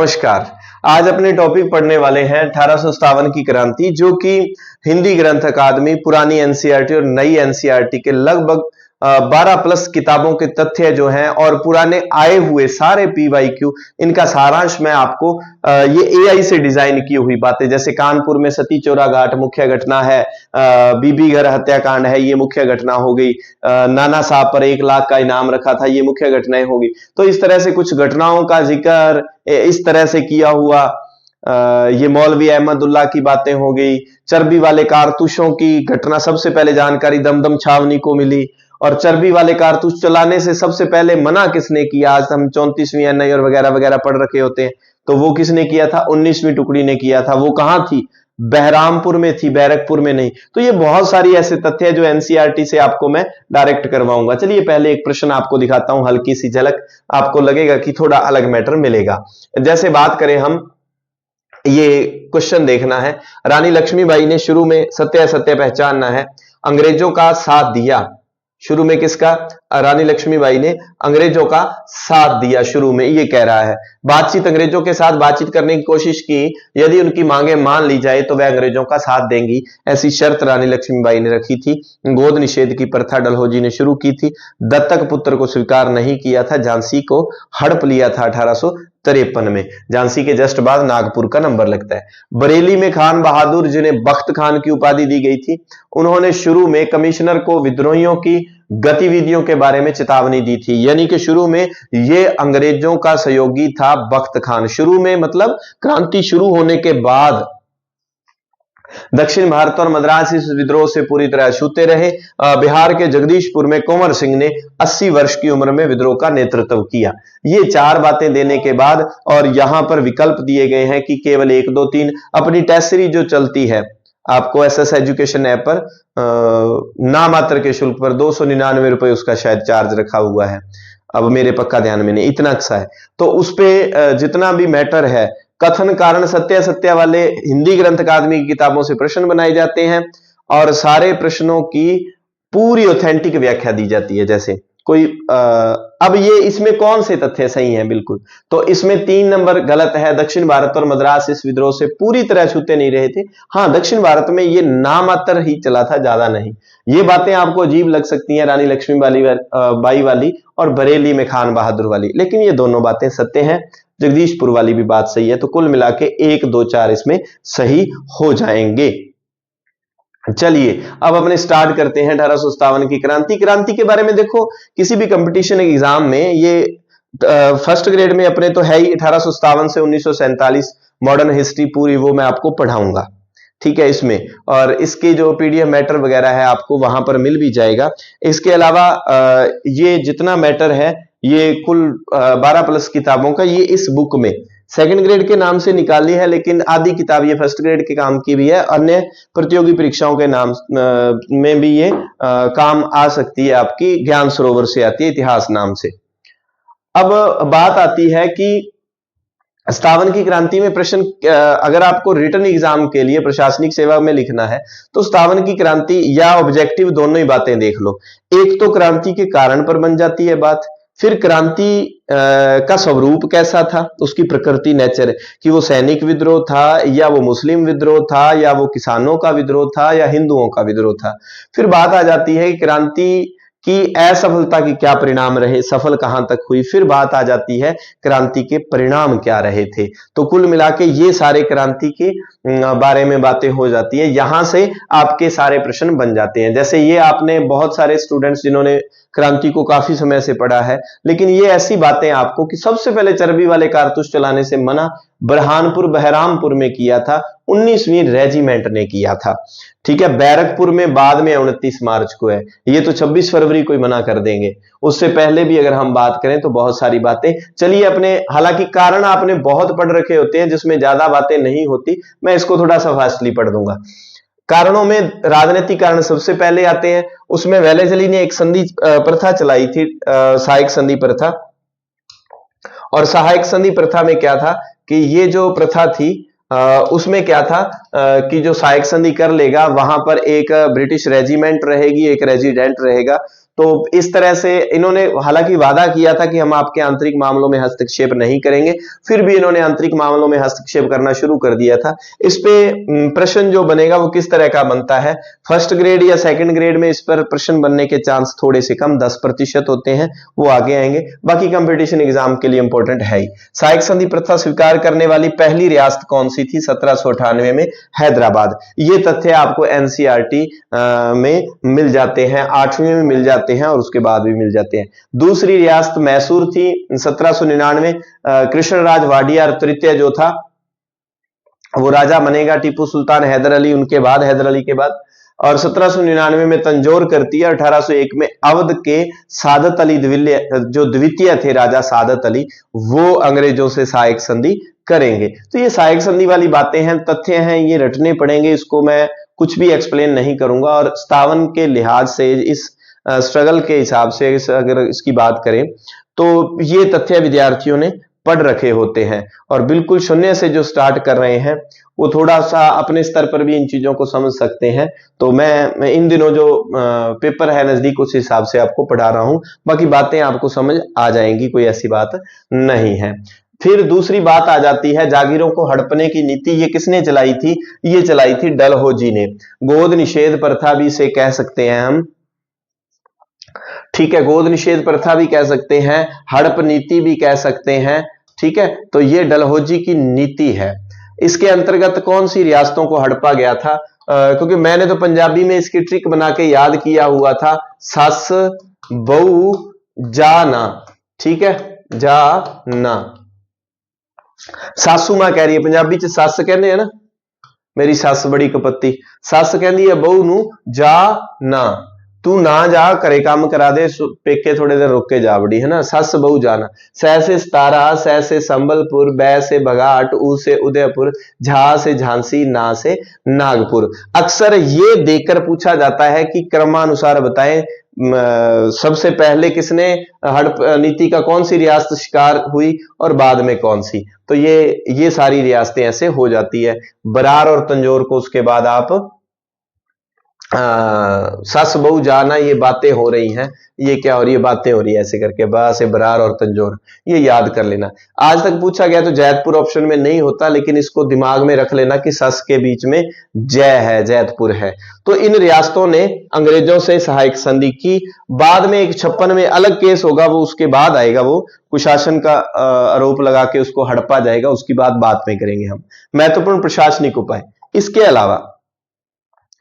नमस्कार। आज अपने टॉपिक पढ़ने वाले हैं 1857 की क्रांति, जो कि हिंदी ग्रंथ अकादमी, पुरानी एनसीईआरटी और नई एनसीईआरटी के लगभग 12 प्लस किताबों के तथ्य जो हैं और पुराने आए हुए सारे पीवाईक्यू, इनका सारांश मैं आपको ये एआई से डिजाइन की हुई बातें, जैसे कानपुर में सती चोरा घाट मुख्य घटना है, बीबी घर हत्याकांड है, ये मुख्य घटना हो गई, नाना साहब पर 1 लाख का इनाम रखा था, ये मुख्य घटनाएं होगी। तो इस तरह से कुछ घटनाओं का जिक्र इस तरह से किया हुआ। ये मौलवी अहमदुल्ला की बातें हो गई, चर्बी वाले कारतूसों की घटना, सबसे पहले जानकारी दमदम छावनी को मिली, और चर्बी वाले कारतूस चलाने से सबसे पहले मना किसने किया। आज हम 34वीं एनआई और वगैरह वगैरह पढ़ रखे होते हैं, तो वो किसने किया था? 19वीं टुकड़ी ने किया था। वो कहां थी? बहरामपुर में थी, बैरकपुर में नहीं। तो ये बहुत सारी ऐसे तथ्य है जो एनसीईआरटी से आपको मैं डायरेक्ट करवाऊंगा। चलिए पहले एक प्रश्न आपको दिखाता हूं, हल्की सी झलक, आपको लगेगा कि थोड़ा अलग मैटर मिलेगा। जैसे बात करें हम, ये क्वेश्चन देखना है, रानी लक्ष्मीबाई ने शुरू में सत्य असत्य पहचानना है, अंग्रेजों का साथ दिया। शुरू में किसका? रानी लक्ष्मीबाई ने अंग्रेजों का साथ दिया शुरू में, ये कह रहा है। बातचीत, अंग्रेजों के साथ बातचीत करने की कोशिश की, यदि उनकी मांगे मान ली जाए तो वह अंग्रेजों का साथ देंगी, ऐसी शर्त रानी लक्ष्मीबाई ने रखी थी। गोद निषेध की प्रथा डलहौजी ने शुरू की थी। दत्तक पुत्र को स्वीकार नहीं किया था। झांसी को हड़प लिया था 1853 में। झांसी के जस्ट बाद नागपुर का नंबर लगता है। बरेली में खान बहादुर, जिन्हें बख्त खान की उपाधि दी गई थी, उन्होंने शुरू में कमिश्नर को विद्रोहियों की गतिविधियों के बारे में चेतावनी दी थी। यानी कि शुरू में ये अंग्रेजों का सहयोगी था बख्त खान। शुरू में मतलब क्रांति शुरू होने के बाद दक्षिण भारत और मद्रास इस विद्रोह से पूरी तरह छूते रहे। बिहार के जगदीशपुर में कुंवर सिंह ने 80 वर्ष की उम्र में विद्रोह का नेतृत्व किया। ये 4 बातें देने के बाद, और यहां पर विकल्प दिए गए हैं कि केवल 1, 2, 3 अपनी टेस्ट सीरीज जो चलती है आपको एसएस एजुकेशन ऐप पर नामात्र के शुल्क पर 299 रुपए उसका शायद चार्ज रखा हुआ है, अब मेरे पक्का ध्यान में नहीं, इतना अच्छा है। तो उस पे जितना भी मैटर है, कथन कारण सत्य असत्य वाले हिंदी ग्रंथ अकादमी की किताबों से प्रश्न बनाए जाते हैं और सारे प्रश्नों की पूरी ऑथेंटिक व्याख्या दी जाती है। जैसे कोई अब ये इसमें कौन से तथ्य सही हैं? बिल्कुल, तो इसमें 3 नंबर गलत है। दक्षिण भारत और मद्रास इस विद्रोह से पूरी तरह छूते नहीं रहे थे। हाँ, दक्षिण भारत में ये नामात्र ही चला था, ज्यादा नहीं। ये बातें आपको अजीब लग सकती हैं, रानी लक्ष्मीबाई वाली और बरेली में खान बहादुर वाली, लेकिन ये दोनों बातें सत्य हैं। जगदीशपुर वाली भी बात सही है। तो कुल मिला के 1, 2, 4 इसमें सही हो जाएंगे। चलिए अब अपने स्टार्ट करते हैं 1857 की क्रांति। क्रांति के बारे में देखो, किसी भी कंपटीशन एग्जाम में ये फर्स्ट ग्रेड में अपने तो है ही, 1857 से 1947 मॉडर्न हिस्ट्री पूरी वो मैं आपको पढ़ाऊंगा, ठीक है इसमें, और इसके जो पीडीएफ मैटर वगैरह है आपको वहां पर मिल भी जाएगा। इसके अलावा ये जितना मैटर है ये कुल 12 प्लस किताबों का, ये इस बुक में सेकंड ग्रेड के नाम से निकाली है, लेकिन आधी किताब ये फर्स्ट ग्रेड के काम की भी है। अन्य प्रतियोगी परीक्षाओं के नाम में भी ये काम आ सकती है, आपकी ज्ञान सरोवर से आती है, इतिहास नाम से। अब बात आती है कि 57 की क्रांति में प्रश्न, अगर आपको रिटन एग्जाम के लिए प्रशासनिक सेवा में लिखना है तो 57 की क्रांति या ऑब्जेक्टिव दोनों ही बातें देख लो। एक तो क्रांति के कारण पर बन जाती है बात, फिर क्रांति का स्वरूप कैसा था, उसकी प्रकृति, नेचर, कि वो सैनिक विद्रोह था या वो मुस्लिम विद्रोह था या वो किसानों का विद्रोह था या हिंदुओं का विद्रोह था। फिर बात आ जाती है कि क्रांति की असफलता की क्या परिणाम रहे, सफल कहां तक हुई। फिर बात आ जाती है क्रांति के परिणाम क्या रहे थे। तो कुल मिला के ये सारे क्रांति के बारे में बातें हो जाती है। यहां से आपके सारे प्रश्न बन जाते हैं। जैसे ये आपने बहुत सारे स्टूडेंट्स जिन्होंने क्रांति को काफी समय से पढ़ा है, लेकिन ये ऐसी बातें आपको कि सबसे पहले चर्बी वाले कारतूस चलाने से मना बरहानपुर बहरामपुर में किया था, 19वीं रेजिमेंट ने किया था, ठीक है। बैरकपुर में बाद में 29 मार्च को है, ये तो 26 फरवरी को ही मना कर देंगे। उससे पहले भी अगर हम बात करें तो बहुत सारी बातें। चलिए अपने, हालांकि कारण आपने बहुत पढ़ रखे होते हैं जिसमें ज्यादा बातें नहीं होती, मैं इसको थोड़ा सा फास्टली पढ़ दूंगा। कारणों में राजनीतिक कारण सबसे पहले आते हैं। उसमें वेलेजली ने एक संधि प्रथा चलाई थी, सहायक संधि प्रथा। और सहायक संधि प्रथा में क्या था कि ये जो प्रथा थी उसमें क्या था कि जो सहायक संधि कर लेगा वहां पर एक ब्रिटिश रेजिमेंट रहेगी, एक रेजिडेंट रहेगा। तो इस तरह से इन्होंने हालांकि वादा किया था कि हम आपके आंतरिक मामलों में हस्तक्षेप नहीं करेंगे, फिर भी इन्होंने आंतरिक मामलों में हस्तक्षेप करना शुरू कर दिया था। इस पे प्रश्न जो बनेगा वो किस तरह का बनता है, फर्स्ट ग्रेड या सेकंड ग्रेड में इस पर प्रश्न बनने के चांस थोड़े से कम 10% होते हैं, वो आगे आएंगे। बाकी कंपटीशन एग्जाम के लिए इंपॉर्टेंट है ही। सहायक संधि प्रथा स्वीकार करने वाली पहली रियासत कौन सी थी? 1798 में हैदराबाद। ये तथ्य आपको एनसीईआरटी में मिल जाते हैं, 8वीं में मिल जाते हैं और उसके बाद भी मिल जाते हैं। दूसरी रियासत मैसूर थी 1799। कृष्णराज वाडियार तृतीय जो था वो राजा बनेगा, टीपू सुल्तान हैदर अली उनके बाद, हैदर अली के बाद। और 1799 में तंजौर करती है। 1801 में अवध के सादत अली जो द्वितीय थे राजा सादत अली, वो अंग्रेजों से सहायक संधि करेंगे। तो ये सहायक संधि वाली बातें हैं, तथ्य हैं, ये रटने पड़ेंगे, इसको मैं कुछ भी एक्सप्लेन नहीं करूंगा। और 57 के लिहाज से, इस स्ट्रगल के हिसाब से अगर इसकी बात करें तो ये तथ्य विद्यार्थियों ने पढ़ रखे होते हैं और बिल्कुल शून्य से जो स्टार्ट कर रहे हैं वो थोड़ा सा अपने स्तर पर भी इन चीजों को समझ सकते हैं। तो मैं इन दिनों जो पेपर है नजदीक, उस हिसाब से आपको पढ़ा रहा हूं, बाकी बातें आपको समझ आ जाएंगी, कोई ऐसी बात नहीं है। फिर दूसरी बात आ जाती है जागीरों को हड़पने की नीति। ये किसने चलाई थी? ये चलाई थी डलहौजी ने। गोद निषेध प्रथा भी इसे कह सकते हैं हम, ठीक है, गोद निषेध प्रथा भी कह सकते हैं, हड़प नीति भी कह सकते हैं, ठीक है। तो ये डलहौजी की नीति है। इसके अंतर्गत कौन सी रियासतों को हड़पा गया था? क्योंकि मैंने तो पंजाबी में इसकी ट्रिक बना के याद किया हुआ था, सस बहु जाना, ठीक है, जाना। सासू मां कह रही है, पंजाबी च सस कहने हैं ना, मेरी सस बड़ी कपत्ती, सस कहती है बहू नू जा ना, तू ना जा करे काम करा दे, पेके थोड़े देर रुक के जा बड़ी, है ना, सस बहू जाना। सह से सतारा, सह से संबलपुर, बै से बघाट, ऊ से उदयपुर, झा से झांसी, ना से नागपुर। अक्सर ये देकर पूछा जाता है कि क्रमानुसार बताएं सबसे पहले किसने हड़प नीति का, कौन सी रियासत शिकार हुई और बाद में कौन सी। तो ये सारी रियासतें ऐसे हो जाती है। बरार और तंजौर को उसके बाद आप सस बहु जाना, ये बातें हो रही हैं, ये क्या हो रही है, बातें हो रही है, ऐसे करके बा से बरार और तंजौर, ये याद कर लेना। आज तक पूछा गया तो जैतपुर ऑप्शन में नहीं होता, लेकिन इसको दिमाग में रख लेना कि सस के बीच में जय है, जैतपुर है। तो इन रियासतों ने अंग्रेजों से सहायक संधि की। बाद में 56 में अलग केस होगा, वो उसके बाद आएगा, वो कुशासन का आरोप लगा के उसको हड़पा जाएगा, उसकी बात में करेंगे हम। महत्वपूर्ण प्रशासनिक उपाय, इसके अलावा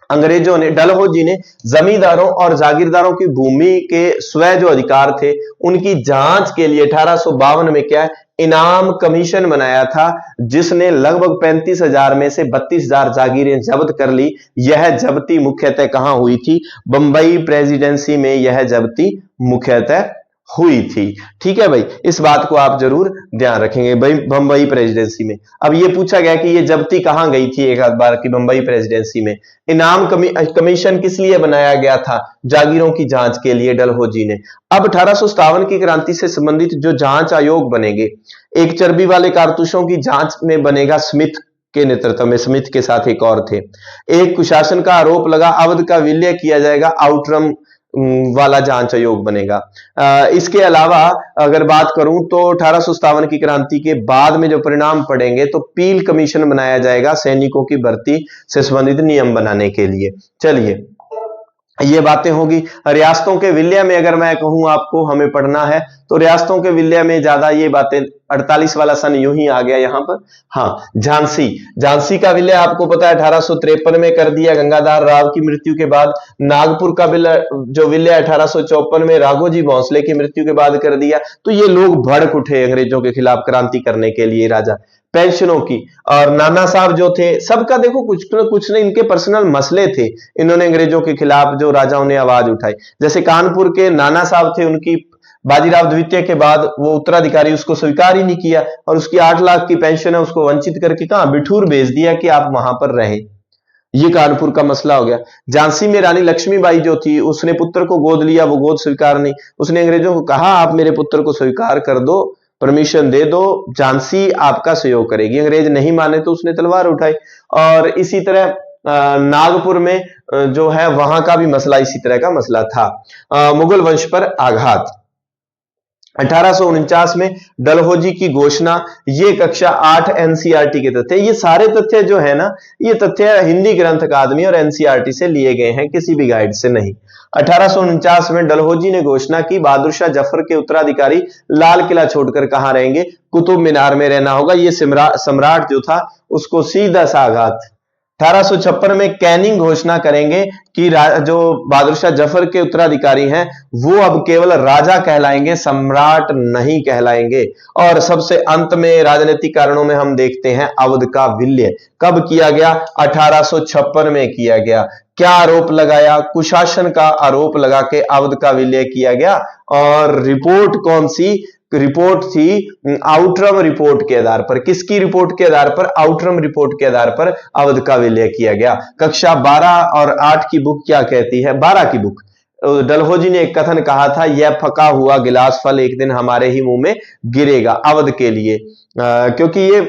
अंग्रेजों ने, डलहौजी ने जमींदारों और जागीरदारों की भूमि के स्वयं जो अधिकार थे उनकी जांच के लिए 1852 में क्या इनाम कमीशन बनाया था, जिसने लगभग 35,000 में से 32,000 जागीरें जब्त कर ली। यह जब्ती मुख्यतः कहां हुई थी? बंबई प्रेसिडेंसी में यह जब्ती मुख्यतः हुई थी, ठीक है भाई, इस बात को आप जरूर ध्यान रखेंगे भाई, बंबई प्रेसिडेंसी में। अब ये पूछा गया कि ये जब्ती कहां गई थी एक आध बार की, बंबई प्रेसिडेंसी में। इनाम कमीशन किस लिए बनाया गया था? जागीरों की जांच के लिए, डलहौजी ने। अब 1857 की क्रांति से संबंधित जो जांच आयोग बनेंगे, एक चर्बी वाले कारतूसों की जांच में बनेगा स्मिथ के नेतृत्व में, स्मिथ के साथ एक और थे। एक कुशासन का आरोप लगा, अवध का विलय किया जाएगा, आउटरम वाला जांच आयोग बनेगा। इसके अलावा अगर बात करूं तो 1857 की क्रांति के बाद में जो परिणाम पड़ेंगे तो पील कमीशन बनाया जाएगा सैनिकों की भर्ती से संबंधित नियम बनाने के लिए। चलिए, ये बातें होगी। रियासतों के विलय में अगर मैं कहूं आपको हमें पढ़ना है तो रियासतों के विलय में ज्यादा ये बातें, 48 वाला सन यूं ही आ गया यहां पर। हाँ, झांसी का विलय आपको पता है 1853 में कर दिया गंगाधर राव की मृत्यु के बाद। नागपुर का जो विलय 1854 में राघोजी भोंसले की मृत्यु के बाद कर दिया। तो ये लोग भड़क उठे अंग्रेजों के खिलाफ क्रांति करने के लिए, राजा। पेंशनों की, और नाना साहब जो थे, सबका देखो कुछ नहीं, इनके पर्सनल मसले थे, इन्होंने अंग्रेजों के खिलाफ जो राजाओं ने आवाज उठाई। जैसे कानपुर के नाना साहब थे, उनकी बाजीराव द्वितीय के बाद वो उत्तराधिकारी उसको स्वीकार ही नहीं किया और उसकी 8 लाख की पेंशन है उसको वंचित करके कहां, बिठूर भेज दिया कि आप वहां पर रहें। ये कानपुर का मसला हो गया। झांसी में रानी लक्ष्मीबाई जो थी, उसने पुत्र को गोद लिया, वो गोद स्वीकार नहीं, उसने अंग्रेजों को कहा आप मेरे पुत्र को स्वीकार कर दो, परमिशन दे दो, झांसी आपका सहयोग करेगी। अंग्रेज नहीं माने तो उसने तलवार उठाई। और इसी तरह नागपुर में जो है वहां का भी मसला इसी तरह का मसला था। मुगल वंश पर आघात, 1849 में डलहौजी की घोषणा, ये कक्षा 8 एनसीईआरटी के तथ्य। ये सारे तथ्य जो है ना, ये तथ्य हिंदी ग्रंथ अकादमी और एनसीईआरटी से लिए गए हैं, किसी भी गाइड से नहीं। 1849 में डलहौजी ने घोषणा की बहादुर शाह जफर के उत्तराधिकारी लाल किला छोड़कर कहां रहेंगे, कुतुब मीनार में रहना होगा। ये सम्राट जो था उसको सीधा सा आघात। 1856 में कैनिंग घोषणा करेंगे कि जो बहादुर शाह जफर के उत्तराधिकारी हैं वो अब केवल राजा कहलाएंगे, सम्राट नहीं कहलाएंगे। और सबसे अंत में राजनीतिक कारणों में हम देखते हैं अवध का विलय कब किया गया, 1856 में किया गया। क्या आरोप लगाया, कुशासन का आरोप लगा के अवध का विलय किया गया। और रिपोर्ट कौन सी रिपोर्ट थी, आउटरम रिपोर्ट के आधार पर। किसकी रिपोर्ट के आधार पर, आउटरम रिपोर्ट के आधार पर अवध का विलय किया गया। कक्षा 12 और 8 की बुक क्या कहती है, 12 की बुक, डलहौजी ने एक कथन कहा था, यह फका हुआ गिलास फल एक दिन हमारे ही मुंह में गिरेगा, अवध के लिए। क्योंकि ये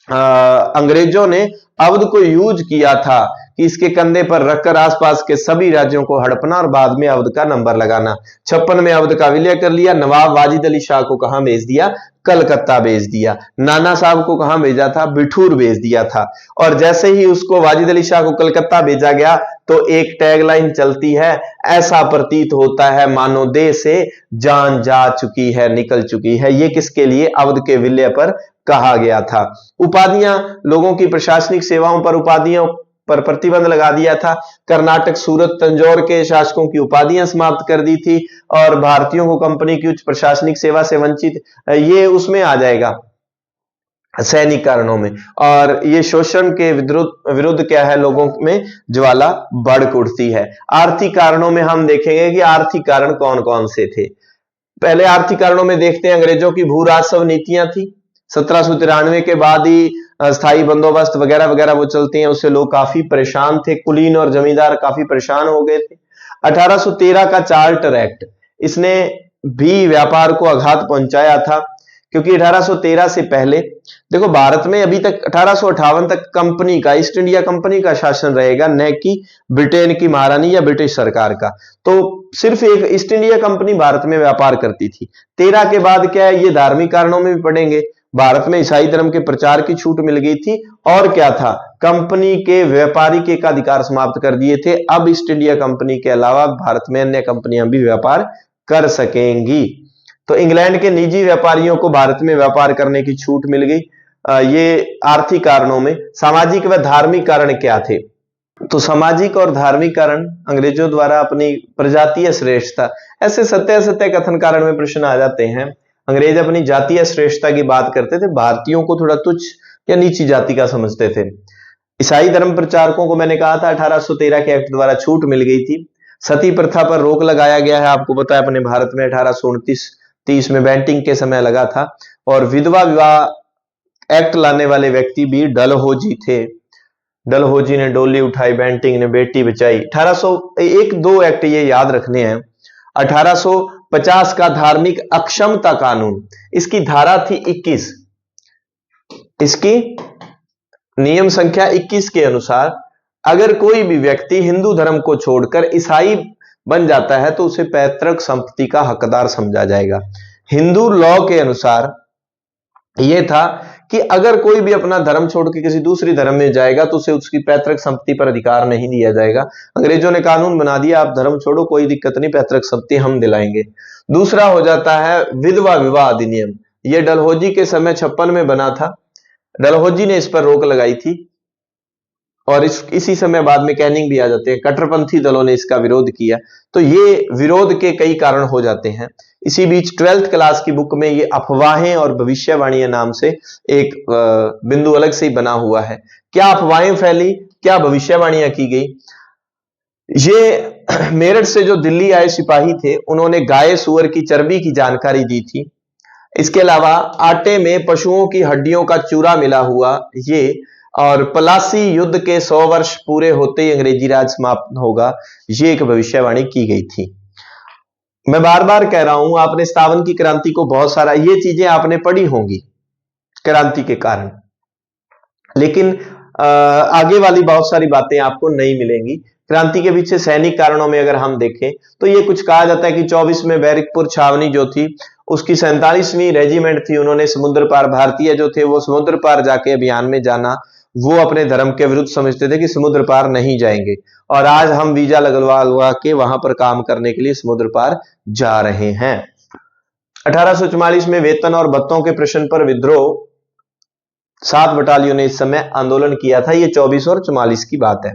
अंग्रेजों ने अवध को यूज किया था कि इसके कंधे पर रखकर आसपास के सभी राज्यों को हड़पना और बाद में अवध का नंबर लगाना। 56 में अवध का विलय कर लिया। नवाब वाजिद अली शाह को कहां भेज दिया, कलकत्ता भेज दिया। नाना साहब को कहां भेजा था, बिठूर भेज दिया था। और जैसे ही उसको वाजिद अली शाह को कलकत्ता भेजा गया तो एक टैगलाइन चलती है, ऐसा प्रतीत होता है मानो देह से जान जा चुकी है, निकल चुकी है। ये किसके लिए, अवध के विलय पर कहा गया था। उपाधियां, लोगों की प्रशासनिक सेवाओं पर उपाधियों पर प्रतिबंध लगा दिया था। कर्नाटक, सूरत, तंजौर के शासकों की उपाधियां समाप्त कर दी थी और भारतीयों को कंपनी की उच्च प्रशासनिक सेवा से वंचित, ये उसमें आ जाएगा सैनिक कारणों में। और ये शोषण के विरुद्ध क्या है, लोगों में ज्वाला बढ़ उठती है। आर्थिक कारणों में हम देखेंगे कि आर्थिक कारण कौन कौन से थे। पहले आर्थिक कारणों में देखते हैं, अंग्रेजों की भू राजस्व नीतियां थी। 1793 के बाद ही स्थायी बंदोबस्त वगैरह वगैरह वो चलती हैं, उससे लोग काफी परेशान थे, कुलीन और जमींदार काफी परेशान हो गए थे। 1813 का चार्टर एक्ट, इसने भी व्यापार को आघात पहुंचाया था। क्योंकि 1813 से पहले देखो, भारत में अभी तक 1858 तक कंपनी का, ईस्ट इंडिया कंपनी का शासन रहेगा, न कि ब्रिटेन की महारानी या ब्रिटिश सरकार का। तो सिर्फ एक ईस्ट इंडिया कंपनी भारत में व्यापार करती थी। 13 के बाद क्या है, ये धार्मिक कारणों में भी पड़ेंगे। भारत में ईसाई धर्म के प्रचार की छूट मिल गई थी। और क्या था, कंपनी के व्यापारी के अधिकार समाप्त कर दिए थे। अब ईस्ट इंडिया कंपनी के अलावा भारत में अन्य कंपनियां भी व्यापार कर सकेंगी। तो इंग्लैंड के निजी व्यापारियों को भारत में व्यापार करने की छूट मिल गई। ये आर्थिक कारणों में। सामाजिक व धार्मिक कारण क्या थे, तो सामाजिक और धार्मिक कारण, अंग्रेजों द्वारा अपनी प्रजातीय श्रेष्ठता, ऐसे सत्य असत्य कथन कारण में प्रश्न आ जाते हैं। अंग्रेज अपनी जातीय श्रेष्ठता की बात करते थे, भारतीयों को थोड़ा तुच्छ या नीची जाति का समझते थे। ईसाई धर्म प्रचारकों को मैंने कहा था 1813 के एक्ट द्वारा छूट मिल गई थी। सती प्रथा पर रोक लगाया गया है, आपको पता है अपने भारत में 1829-30 में बैंटिंग के समय लगा था। और विधवा विवाह एक्ट लाने वाले व्यक्ति भी डलहौजी थे। डलहौजी ने डोली उठाई, बैंटिंग ने बेटी बचाई। 1801-2 एक्ट ये याद रखने हैं। 1850 का धार्मिक अक्षमता कानून, इसकी धारा थी 21, इसकी नियम संख्या 21 के अनुसार अगर कोई भी व्यक्ति हिंदू धर्म को छोड़कर ईसाई बन जाता है तो उसे पैतृक संपत्ति का हकदार समझा जाएगा। हिंदू लॉ के अनुसार यह था कि अगर कोई भी अपना धर्म छोड़ के किसी दूसरी धर्म में जाएगा तो उसे उसकी पैतृक संपत्ति पर अधिकार नहीं दिया जाएगा। अंग्रेजों ने कानून बना दिया, आप धर्म छोड़ो कोई दिक्कत नहीं, पैतृक संपत्ति हम दिलाएंगे। दूसरा हो जाता है विधवा विवाह अधिनियम। यह डलहौजी के समय 56 में बना था। डलहौजी ने इस पर रोक लगाई थी और इसी समय बाद में कैनिंग भी आ जाते हैं। कट्टरपंथी दलों ने इसका विरोध किया। तो ये विरोध के कई कारण हो जाते हैं। इसी बीच 12th क्लास की बुक में ये अफवाहें और भविष्यवाणियां नाम से एक बिंदु अलग से ही बना हुआ है। क्या अफवाहें फैली, क्या भविष्यवाणियां की गई। ये मेरठ से जो दिल्ली आए सिपाही थे, उन्होंने गाय सुअर की चर्बी की जानकारी दी थी। इसके अलावा आटे में पशुओं की हड्डियों का चूरा मिला हुआ, ये, और प्लासी युद्ध के 100 वर्ष पूरे होते ही अंग्रेजी राज समाप्त होगा, ये एक भविष्यवाणी की गई थी। मैं बार बार कह रहा हूं, आपने 57 की क्रांति को बहुत सारा, ये चीजें आपने पढ़ी होंगी क्रांति के कारण, लेकिन आगे वाली बहुत सारी बातें आपको नहीं मिलेंगी। क्रांति के पीछे सैनिक कारणों में अगर हम देखें तो ये कुछ कहा जाता है कि 24 में बैरकपुर छावनी जो थी उसकी 47वीं रेजिमेंट थी, उन्होंने समुद्र पार, भारतीय जो थे वो समुद्र पार जाके अभियान में जाना वो अपने धर्म के विरुद्ध समझते थे कि समुद्र पार नहीं जाएंगे, और आज हम वीजा लगवा के वहां पर काम करने के लिए समुद्र पार जा रहे हैं। 1844 में वेतन और भत्तों के प्रश्न पर विद्रोह 7 बटालियों ने इस समय आंदोलन किया था। ये 24 और 44 की बात है।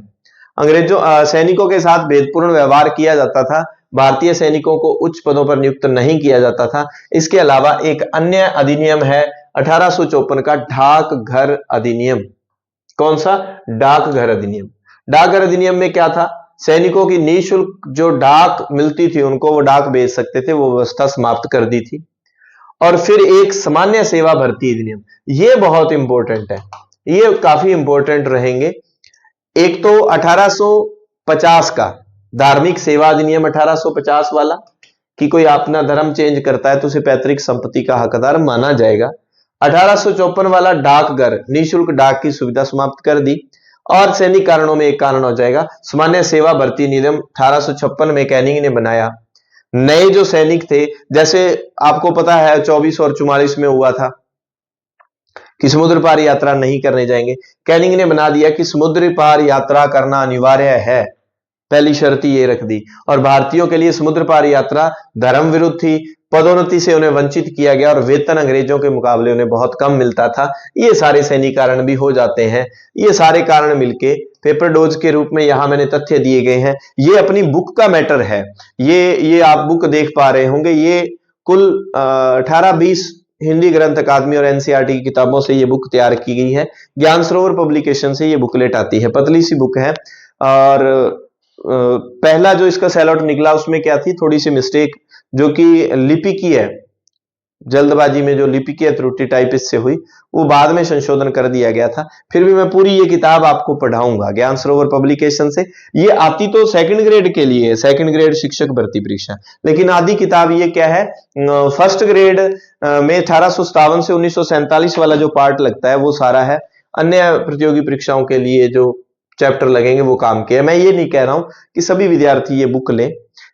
अंग्रेजों सैनिकों के साथ भेदपूर्ण व्यवहार किया जाता था। भारतीय सैनिकों को उच्च पदों पर नियुक्त नहीं किया जाता था। इसके अलावा एक अन्य अधिनियम है 1854 का डाकघर अधिनियम। कौन सा? डाकघर अधिनियम। डाकघर अधिनियम में क्या था? सैनिकों की निःशुल्क जो डाक मिलती थी उनको वो डाक भेज सकते थे, वो व्यवस्था समाप्त कर दी थी। और फिर एक सामान्य सेवा भर्ती अधिनियम, ये बहुत इंपॉर्टेंट है, ये काफी इंपॉर्टेंट रहेंगे। एक तो 1850 का धार्मिक सेवा अधिनियम 1850 वाला कि कोई अपना धर्म चेंज करता है तो उसे पैतृक संपत्ति का हकदार माना जाएगा। 1854 वाला डाकघर, निःशुल्क डाक की सुविधा समाप्त कर दी। और सैनिक कारणों में एक कारण हो जाएगा सामान्य सेवा भर्ती नियम 1856 में कैनिंग ने बनाया। नए जो सैनिक थे, जैसे आपको पता है 24 और 44 में हुआ था कि समुद्र पार यात्रा नहीं करने जाएंगे, कैनिंग ने बना दिया कि समुद्र पार यात्रा करना अनिवार्य है, पहली शर्त ये रख दी। और भारतीयों के लिए समुद्र पार यात्रा धर्म विरुद्ध थी, पदोन्नति से उन्हें वंचित किया गया और वेतन अंग्रेजों के मुकाबले उन्हें बहुत कम मिलता था। ये सारे सैनिक कारण भी हो जाते हैं। ये सारे कारण मिलके पेपर डोज के रूप में यहां मैंने तथ्य दिए गए हैं। ये अपनी बुक का मैटर है, ये आप बुक देख पा रहे होंगे। ये कुल 18-20 हिंदी ग्रंथ अकादमी और एनसीईआरटी की किताबों से ये बुक तैयार की गई है। ज्ञान सरोवर पब्लिकेशन से ये बुकलेट आती है, पतली सी बुक है। और पहला जो इसका सेल आउट निकला उसमें क्या थी, थोड़ी सी मिस्टेक जो कि लिपि की है, जल्दबाजी में जो लिपि की त्रुटि टाइपिस्ट से हुई, वो बाद में संशोधन कर दिया गया था। फिर भी मैं पूरी ये किताब आपको पढ़ाऊंगा ज्ञान सरोवर पब्लिकेशन से। ये आती तो सेकंड ग्रेड के लिए है, सेकंड ग्रेड शिक्षक भर्ती परीक्षा, लेकिन आधी किताब ये क्या है, फर्स्ट ग्रेड में 1857 से 1947 वाला जो पार्ट लगता है वो सारा है। अन्य प्रतियोगी परीक्षाओं के लिए जो चैप्टर लगेंगे वो काम के है। मैं ये नहीं कह रहा हूं कि सभी विद्यार्थी ये बुक लें,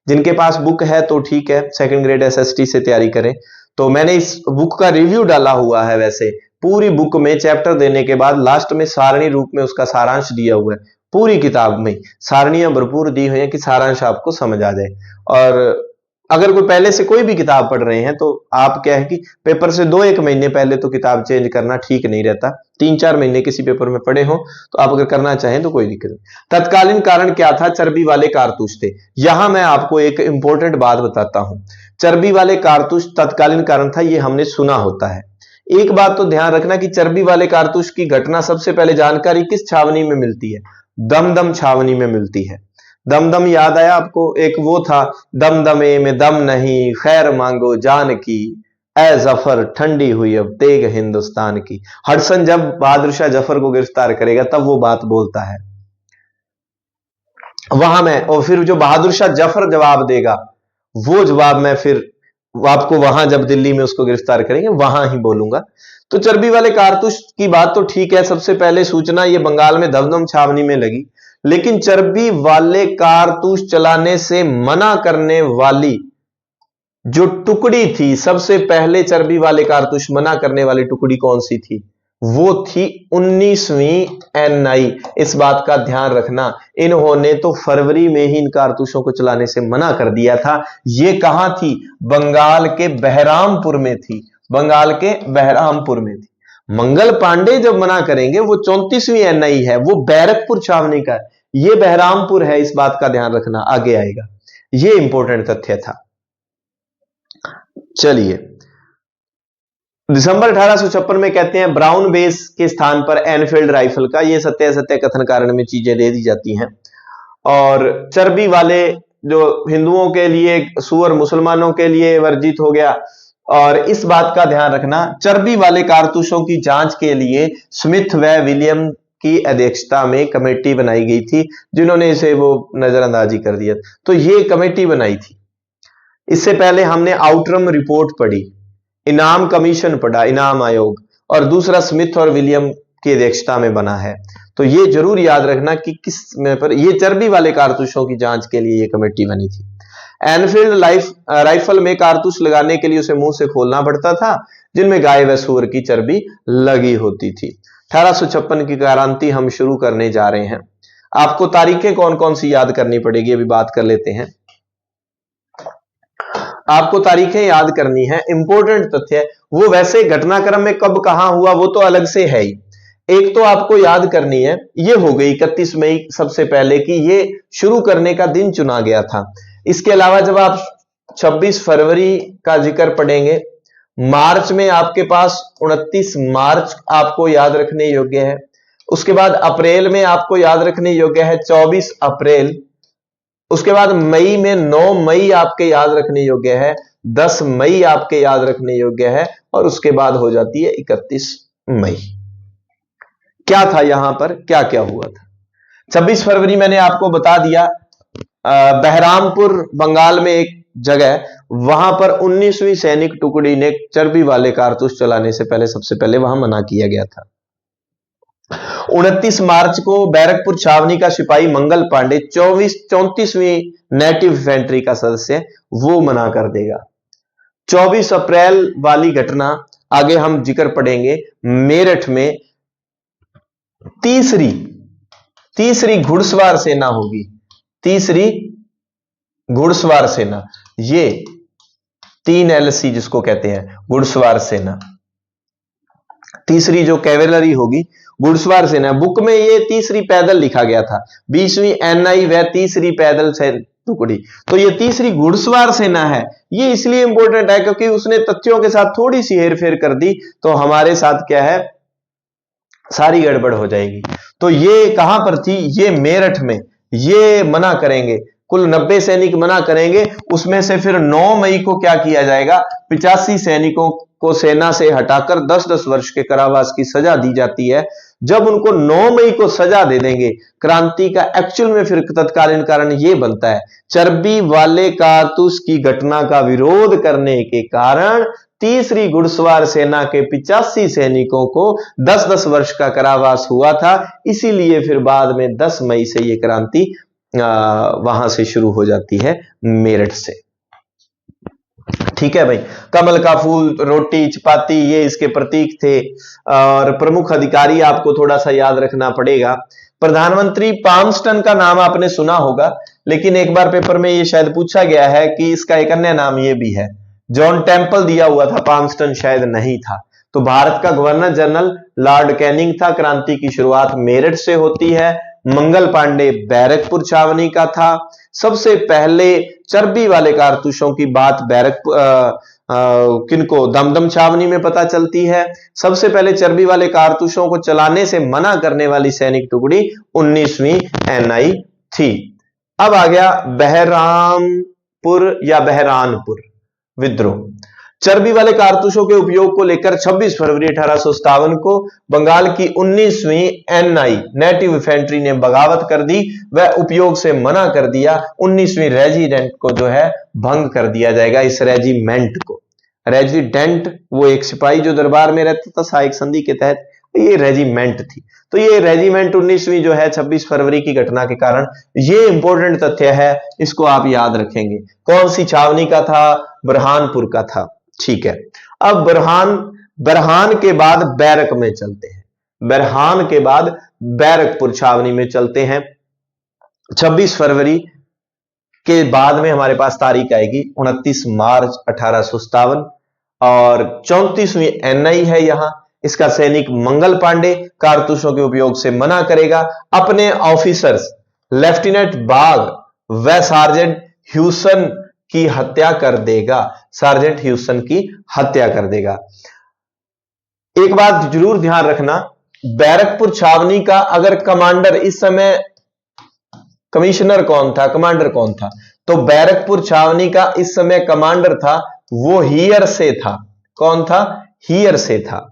जिनके पास बुक है तो ठीक है, सेकंड ग्रेड एसएसटी से तैयारी करें। तो मैंने इस बुक का रिव्यू डाला हुआ है। वैसे पूरी बुक में चैप्टर देने के बाद लास्ट में सारणी रूप में उसका सारांश दिया हुआ है। पूरी किताब में सारणियां भरपूर दी हुई है कि सारांश आपको समझ आ जाए। और अगर कोई पहले से कोई भी किताब पढ़ रहे हैं तो आप क्या है कि पेपर से 2-1 महीने पहले तो किताब चेंज करना ठीक नहीं रहता। 3-4 महीने किसी पेपर में पढ़े हो तो आप अगर करना चाहें तो कोई दिक्कत नहीं। तत्कालीन कारण क्या था? चर्बी वाले कारतूस थे। यहां मैं आपको एक इंपॉर्टेंट बात बताता हूं। चर्बी वाले कारतूस तत्कालीन कारण था, ये हमने सुना होता है। एक बात तो ध्यान रखना कि चर्बी वाले कारतूस की घटना सबसे पहले जानकारी किस छावनी में मिलती है? दमदम छावनी में मिलती है। दमदम याद आया आपको? एक वो था, दमदमे में दम नहीं, खैर मांगो जान की, ए जफर ठंडी हुई अब तेग हिंदुस्तान की। हडसन जब बहादुर शाह जफर को गिरफ्तार करेगा तब वो बात बोलता है वहां में, और फिर जो बहादुर शाह जफर जवाब देगा वो जवाब मैं फिर आपको वहां जब दिल्ली में उसको गिरफ्तार करेंगे वहां ही बोलूंगा। तो चर्बी वाले कारतूस की बात तो ठीक है, सबसे पहले सूचना ये बंगाल में दमदम छावनी में लगी, लेकिन चर्बी वाले कारतूस चलाने से मना करने वाली जो टुकड़ी थी, सबसे पहले चर्बी वाले कारतूस मना करने वाली टुकड़ी कौन सी थी? वो थी 19वीं एनआई। इस बात का ध्यान रखना, इन्होंने तो फरवरी में ही इन कारतूसों को चलाने से मना कर दिया था। ये कहां थी? बंगाल के बहरामपुर में थी, बंगाल के बहरामपुर में थी। मंगल पांडे जब मना करेंगे वो 34वीं एनआई है, वो बैरकपुर छावनी का है, ये बहरामपुर है। इस बात का ध्यान रखना, आगे आएगा। ये इंपॉर्टेंट तथ्य था। चलिए, दिसंबर 1856 में कहते हैं ब्राउन बेस के स्थान पर एनफील्ड राइफल का, ये सत्य सत्य कथन कारण में चीजें दे दी जाती हैं। और चर्बी वाले जो हिंदुओं के लिए, सुअर मुसलमानों के लिए वर्जित हो गया। और इस बात का ध्यान रखना, चर्बी वाले कारतूसों की जांच के लिए स्मिथ व विलियम की अध्यक्षता में कमेटी बनाई गई थी, जिन्होंने इसे वो नजरअंदाजी कर दिया। तो ये कमेटी बनाई थी। इससे पहले हमने आउटरम रिपोर्ट पढ़ी, इनाम कमीशन पढ़ा, इनाम आयोग, और दूसरा स्मिथ और विलियम की अध्यक्षता में बना है। तो ये जरूर याद रखना कि किस में पर ये चर्बी वाले कारतूसों की जांच के लिए ये कमेटी बनी थी। एनफील्ड राइफल में कारतूस लगाने के लिए उसे मुंह से खोलना पड़ता था, जिनमें गाय व सूअर की चर्बी लगी होती थी। 1856 की क्रांति हम शुरू करने जा रहे हैं। आपको तारीखें कौन कौन सी याद करनी पड़ेगी, अभी बात कर लेते हैं। आपको तारीखें याद करनी है, इंपॉर्टेंट तथ्य। वो वैसे घटनाक्रम में कब कहां हुआ वो तो अलग से है ही। एक तो आपको याद करनी है, ये हो गई 31 मई सबसे पहले कि ये शुरू करने का दिन चुना गया था। इसके अलावा जब आप 26 फरवरी का जिक्र पढ़ेंगे, मार्च में आपके पास 29 मार्च आपको याद रखने योग्य है। उसके बाद अप्रैल में आपको याद रखने योग्य है 24 अप्रैल। उसके बाद मई में 9 मई आपके याद रखने योग्य है, 10 मई आपके याद रखने योग्य है, और उसके बाद हो जाती है 31 मई। क्या था यहां पर, क्या क्या हुआ था? 26 फरवरी मैंने आपको बता दिया, बहरामपुर बंगाल में एक जगह, वहां पर 19वीं सैनिक टुकड़ी ने चर्बी वाले कारतूस चलाने से पहले सबसे पहले वहां मना किया गया था। 29 मार्च को बैरकपुर छावनी का सिपाही मंगल पांडे 34वीं नेटिव इन्फेंट्री का सदस्य, वो मना कर देगा। 24 अप्रैल वाली घटना आगे हम जिक्र पढ़ेंगे, मेरठ में तीसरी घुड़सवार सेना होगी। तीसरी घुड़सवार सेना, ये 3 LC जिसको कहते हैं घुड़सवार सेना, तीसरी जो कैवेलरी होगी घुड़सवार सेना। बुक में ये तीसरी पैदल लिखा गया था, 20वीं NI व तीसरी पैदल टुकड़ी। तो ये तीसरी घुड़सवार सेना है। ये इसलिए इंपॉर्टेंट है क्योंकि उसने तथ्यों के साथ थोड़ी सी हेरफेर कर दी तो हमारे साथ क्या है, सारी गड़बड़ हो जाएगी। तो ये कहां पर थी, ये मेरठ में। ये मना करेंगे, कुल 90 सैनिक मना करेंगे। उसमें से फिर 9 मई को क्या किया जाएगा, 85 सैनिकों को सेना से हटाकर 10-10 वर्ष के कारावास की सजा दी जाती है। जब उनको 9 मई को सजा दे देंगे, क्रांति का एक्चुअल में फिर तत्कालीन कारण यह बनता है, चर्बी वाले कारतूस की घटना का विरोध करने के कारण तीसरी घुड़सवार सेना के 85 सैनिकों को 10-10 वर्ष का कारावास हुआ था। इसीलिए फिर बाद में 10 मई से यह क्रांति वहां से शुरू हो जाती है, मेरठ से। ठीक है भाई, कमल का फूल, रोटी, चपाती, ये इसके प्रतीक थे। और प्रमुख अधिकारी आपको थोड़ा सा याद रखना पड़ेगा। प्रधानमंत्री पाम्स्टन का नाम आपने सुना होगा, लेकिन एक बार पेपर में ये शायद पूछा गया है कि इसका एक अन्य नाम ये भी है। जॉन टेम्पल दिया हुआ था, पाम्स्टन शायद नहीं था। तो भारत का गवर्नर जनरल लॉर्ड कैनिंग था। क्रांति की शुरुआत मेरठ से होती है। मंगल पांडे बैरकपुर छावनी का था। सबसे पहले चर्बी वाले कारतूसों की बात किनको, दमदम छावनी में पता चलती है। सबसे पहले चर्बी वाले कारतूसों को चलाने से मना करने वाली सैनिक टुकड़ी 19वीं NI थी। अब आ गया बहरामपुर या बहरानपुर विद्रोह। चर्बी वाले कारतूसों के उपयोग को लेकर 26 फरवरी 1857 को बंगाल की 19वीं NI नेटिव इन्फेंट्री ने बगावत कर दी, वह उपयोग से मना कर दिया। 19वीं रेजिडेंट को जो है भंग कर दिया जाएगा। इस रेजिमेंट को, रेजिडेंट वो एक सिपाही जो दरबार में रहता था सहायक संधि के तहत, ये रेजिमेंट थी। तो ये रेजिमेंट 19वीं जो है 26 फरवरी की घटना के कारण, ये इंपॉर्टेंट तथ्य है, इसको आप याद रखेंगे। कौन सी छावनी का था, बुरहानपुर का था। ठीक है, अब बरहान के बाद बैरक में चलते हैं। बरहान के बाद बैरकपुर छावनी में चलते हैं। 26 फरवरी के बाद में हमारे पास तारीख आएगी 29 मार्च 1857 और 34वीं NI है यहां। इसका सैनिक मंगल पांडे कारतूसों के उपयोग से मना करेगा। अपने ऑफिसर्स लेफ्टिनेंट बाग व सार्जेंट ह्यूसन की हत्या कर देगा। सार्जेंट ह्यूसन की हत्या कर देगा। एक बात जरूर ध्यान रखना, बैरकपुर छावनी का अगर कमांडर इस समय कमिश्नर कौन था, कमांडर कौन था, तो बैरकपुर छावनी का इस समय कमांडर था वो हीयर से था। कौन था, हीयर से था।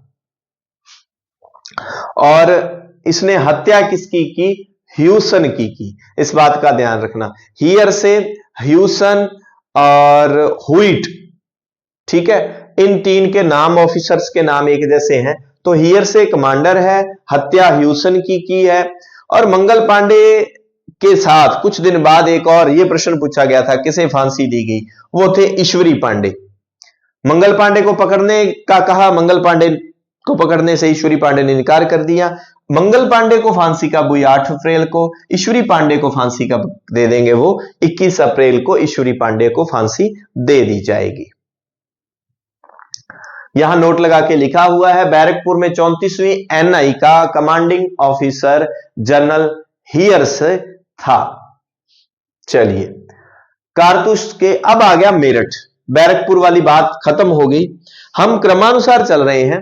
और इसने हत्या किसकी की, ह्यूसन की। इस बात का ध्यान रखना, हीयर से, ह्यूसन और हुइट, ठीक है, इन तीन के नाम, ऑफिसर्स के नाम एक जैसे हैं, तो हियर से कमांडर है, हत्या ह्यूसन की है। और मंगल पांडे के साथ कुछ दिन बाद एक और ये प्रश्न पूछा गया था, किसे फांसी दी गई, वो थे ईश्वरी पांडे। मंगल पांडे को पकड़ने का कहा, मंगल पांडे को पकड़ने से ईश्वरी पांडे ने इनकार कर दिया। मंगल पांडे को फांसी कब हुई, 8 अप्रैल को। ईश्वरी पांडे को फांसी कब दे देंगे, वो 21 अप्रैल को ईश्वरी पांडे को फांसी दे दी जाएगी। यहां नोट लगा के लिखा हुआ है, बैरकपुर में 34वीं एनआई का कमांडिंग ऑफिसर जनरल हियर्स था। चलिए, कारतूस के अब आ गया मेरठ। बैरकपुर वाली बात खत्म हो गई, हम क्रमानुसार चल रहे हैं।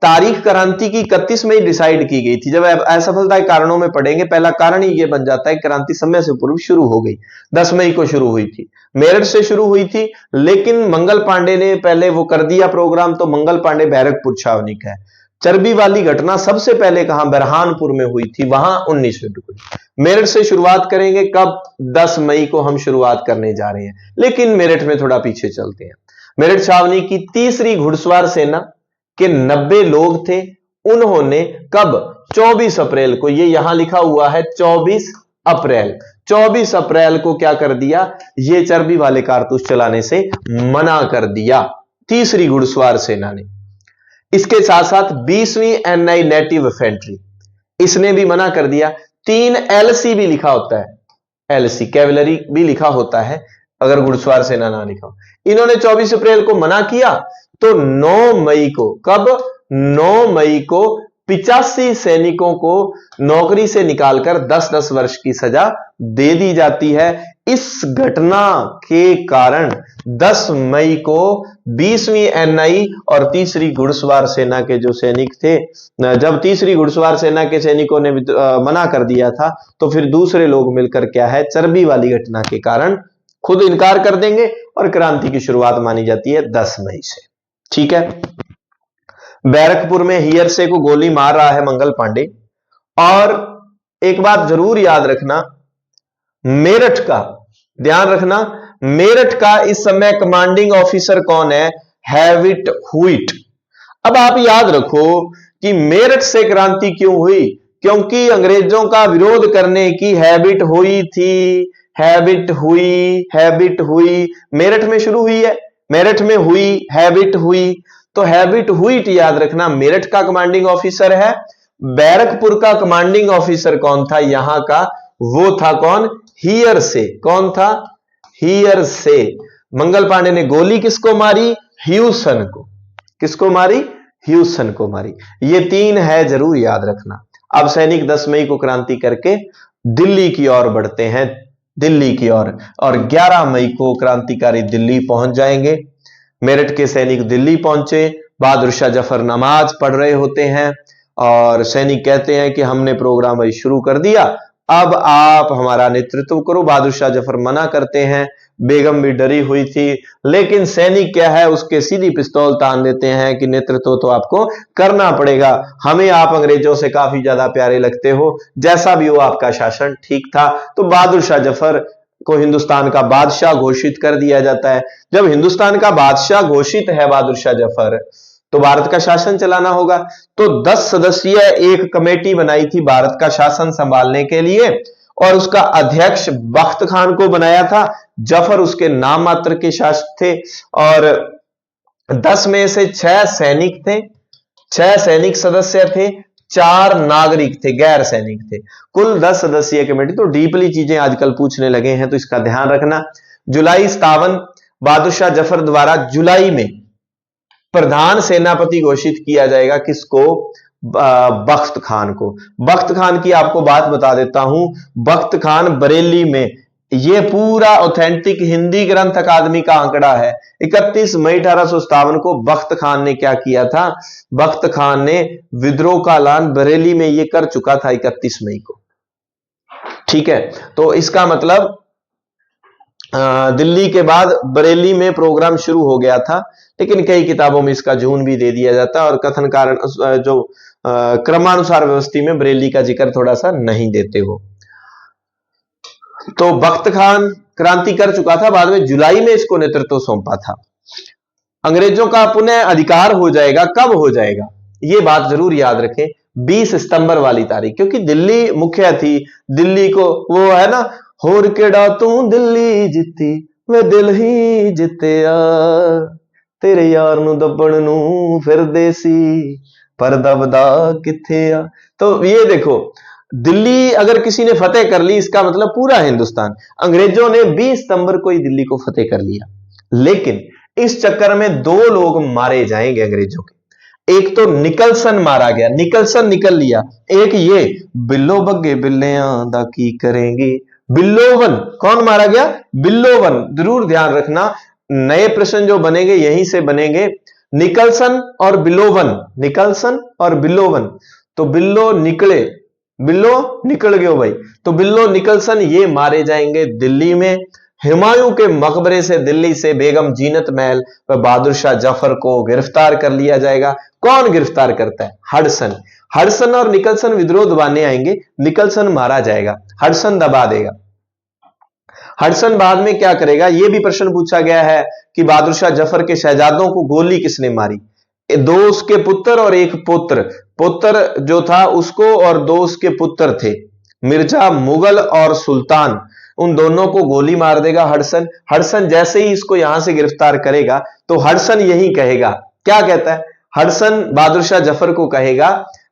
तारीख क्रांति की 31 मई डिसाइड की गई थी। जब असफलता के कारणों में पढ़ेंगे, पहला कारण ही यह बन जाता है क्रांति समय से पूर्व शुरू हो गई। 10 मई को शुरू हुई थी, मेरठ से शुरू हुई थी, लेकिन मंगल पांडे ने पहले वो कर दिया प्रोग्राम, तो मंगल पांडे बैरकपुर छावनी का है। चर्बी वाली घटना सबसे पहले कहां, बरहानपुर में हुई थी, वहां 19 में हुई। मेरठ से शुरुआत करेंगे, कब, 10 मई को हम शुरुआत करने जा रहे हैं, लेकिन मेरठ में थोड़ा पीछे चलते हैं। मेरठ छावनी की तीसरी घुड़सवार सेना के 90 लोग थे। उन्होंने कब, 24 अप्रैल को, ये यहां लिखा हुआ है 24 अप्रैल, 24 अप्रैल को क्या कर दिया, ये चर्बी वाले कारतूस चलाने से मना कर दिया तीसरी घुड़सवार सेना ने। इसके साथ साथ 20वीं एनआई नेटिव इन्फेंट्री, इसने भी मना कर दिया। 3 एलसी भी लिखा होता है, एलसी कैवलरी भी लिखा होता है अगर घुड़सवार सेना ना लिखा हो। इन्होंने 24 अप्रैल को मना किया, तो 9 मई को, कब, 9 मई को 85 सैनिकों को नौकरी से निकालकर 10-10 वर्ष की सजा दे दी जाती है। इस घटना के कारण 10 मई को 20वीं एनआई और तीसरी घुड़सवार सेना के जो सैनिक थे, जब तीसरी घुड़सवार सेना के सैनिकों ने मना कर दिया था, तो फिर दूसरे लोग मिलकर क्या है, चर्बी वाली घटना के कारण खुद इनकार कर देंगे और क्रांति की शुरुआत मानी जाती है 10 मई से। ठीक है, बैरकपुर में हियरसे को गोली मार रहा है मंगल पांडे। और एक बात जरूर याद रखना, मेरठ का ध्यान रखना, मेरठ का इस समय कमांडिंग ऑफिसर कौन है, हैविट हुइट। अब आप याद रखो कि मेरठ से क्रांति क्यों हुई, क्योंकि अंग्रेजों का विरोध करने की हैबिट हुई थी, हैबिट हुई, मेरठ में शुरू हुई है, मेरठ में हुई, हैबिट हुई, तो हैबिट हुइट याद रखना मेरठ का कमांडिंग ऑफिसर है। बैरकपुर का कमांडिंग ऑफिसर कौन था यहां का, वो था कौन, हियरसे। कौन था, हियरसे। मंगल पांडे ने गोली किसको मारी, ह्यूसन को। किसको मारी, ह्यूसन को मारी। ये 3 है, जरूर याद रखना। अब सैनिक 10 मई को क्रांति करके दिल्ली की ओर बढ़ते हैं, दिल्ली की ओर, और 11 मई को क्रांतिकारी दिल्ली पहुंच जाएंगे। मेरठ के सैनिक दिल्ली पहुंचे, बहादुर शाह जफर नमाज पढ़ रहे होते हैं और सैनिक कहते हैं कि हमने प्रोग्राम वही शुरू कर दिया, अब आप हमारा नेतृत्व करो। बहादुर शाह जफर मना करते हैं, बेगम भी डरी हुई थी, लेकिन सैनिक क्या है, उसके सीधी पिस्तौल तान देते हैं कि नेतृत्व तो आपको करना पड़ेगा, हमें आप अंग्रेजों से काफी ज्यादा प्यारे लगते हो, जैसा भी हो आपका शासन ठीक था। तो बहादुर शाह जफर को हिंदुस्तान का बादशाह घोषित कर दिया जाता है। जब हिंदुस्तान का बादशाह घोषित है बहादुर शाह जफर, तो भारत का शासन चलाना होगा। तो 10 सदस्यीय एक कमेटी बनाई थी भारत का शासन संभालने के लिए, और उसका अध्यक्ष बख्त खान को बनाया था। जफर उसके नाम मात्र के शासक थे, और 10 में से 6 सैनिक थे, 6 सैनिक सदस्य थे, 4 नागरिक थे, गैर सैनिक थे। कुल 10 सदस्यीय कमेटी। तो डीपली चीजें आजकल पूछने लगे हैं, तो इसका ध्यान रखना। जुलाई 57 बहादुर शाह जफर द्वारा जुलाई में प्रधान सेनापति घोषित किया जाएगा, किसको, बख्त खान को। बख्त खान की आपको बात बता देता हूं, बख्त खान बरेली में, यह पूरा ऑथेंटिक हिंदी ग्रंथ अकादमी का आंकड़ा है, 31 मई 1857 को बख्त खान ने क्या किया था, बख्त खान ने विद्रोह का ऐलान बरेली में यह कर चुका था 31 मई को। ठीक है, तो इसका मतलब दिल्ली के बाद बरेली में प्रोग्राम शुरू हो गया था, लेकिन कई किताबों में इसका जून भी दे दिया जाता है, और कथन कारण जो क्रमानुसार व्यवस्थी में बरेली का जिक्र थोड़ा सा नहीं देते हो। तो बख्त खान क्रांति कर चुका था, बाद में जुलाई में इसको नेतृत्व सौंपा था। अंग्रेजों का पुनः अधिकार हो जाएगा, कब हो जाएगा, ये बात जरूर याद रखें, 20 सितंबर वाली तारीख, क्योंकि दिल्ली मुख्य थी। दिल्ली को वो है ना, होर केड़ा तू दिल्ली जित्ती वे दिल ही जित्तिया, तेरे यार नु दबण नु फिरदे सी पर दबदा किथे आ। तो ये देखो, दिल्ली अगर किसी ने फतेह कर ली, इसका मतलब पूरा हिंदुस्तान। अंग्रेजों ने 20 सितंबर को ही दिल्ली को फतेह कर लिया, लेकिन इस चक्कर में 2 लोग मारे जाएंगे अंग्रेजों के। एक तो निकलसन मारा गया, निकलसन निकल लिया। एक ये बिल्लो बग्गे बिल्लियां दा की करेंगे, बिल्लोवन कौन मारा गया? बिल्लोवन। जरूर ध्यान रखना, नए प्रश्न जो बनेंगे यहीं से बनेंगे। निकलसन और बिल्लोवन, निकलसन और बिल्लोवन। तो बिल्लो निकले, बिल्लो निकल गयो भाई, तो बिल्लो निकलसन ये मारे जाएंगे दिल्ली में। हुमायूं के मकबरे से, दिल्ली से बेगम जीनत महल व बहादुर शाह जफर को गिरफ्तार कर लिया जाएगा। कौन गिरफ्तार करता है? हडसन। हडसन और निकलसन विद्रोह दबाने आएंगे, निकलसन मारा जाएगा, हडसन दबा देगा। हडसन बाद में क्या करेगा? यह भी प्रश्न पूछा गया है कि बहादुर शाह जफर के शहजादों को गोली किसने मारी? 2 उसके पुत्र और एक पुत्र। पुत्र जो था उसको और 2 उसके पुत्र थे, मिर्जा मुगल और सुल्तान, उन दोनों को गोली मार देगा हडसन। हडसन जैसे ही इसको यहां से गिरफ्तार करेगा तो हडसन यही कहेगा, क्या कहता है? हडसन बहादुर शाह जफर को कहेगा,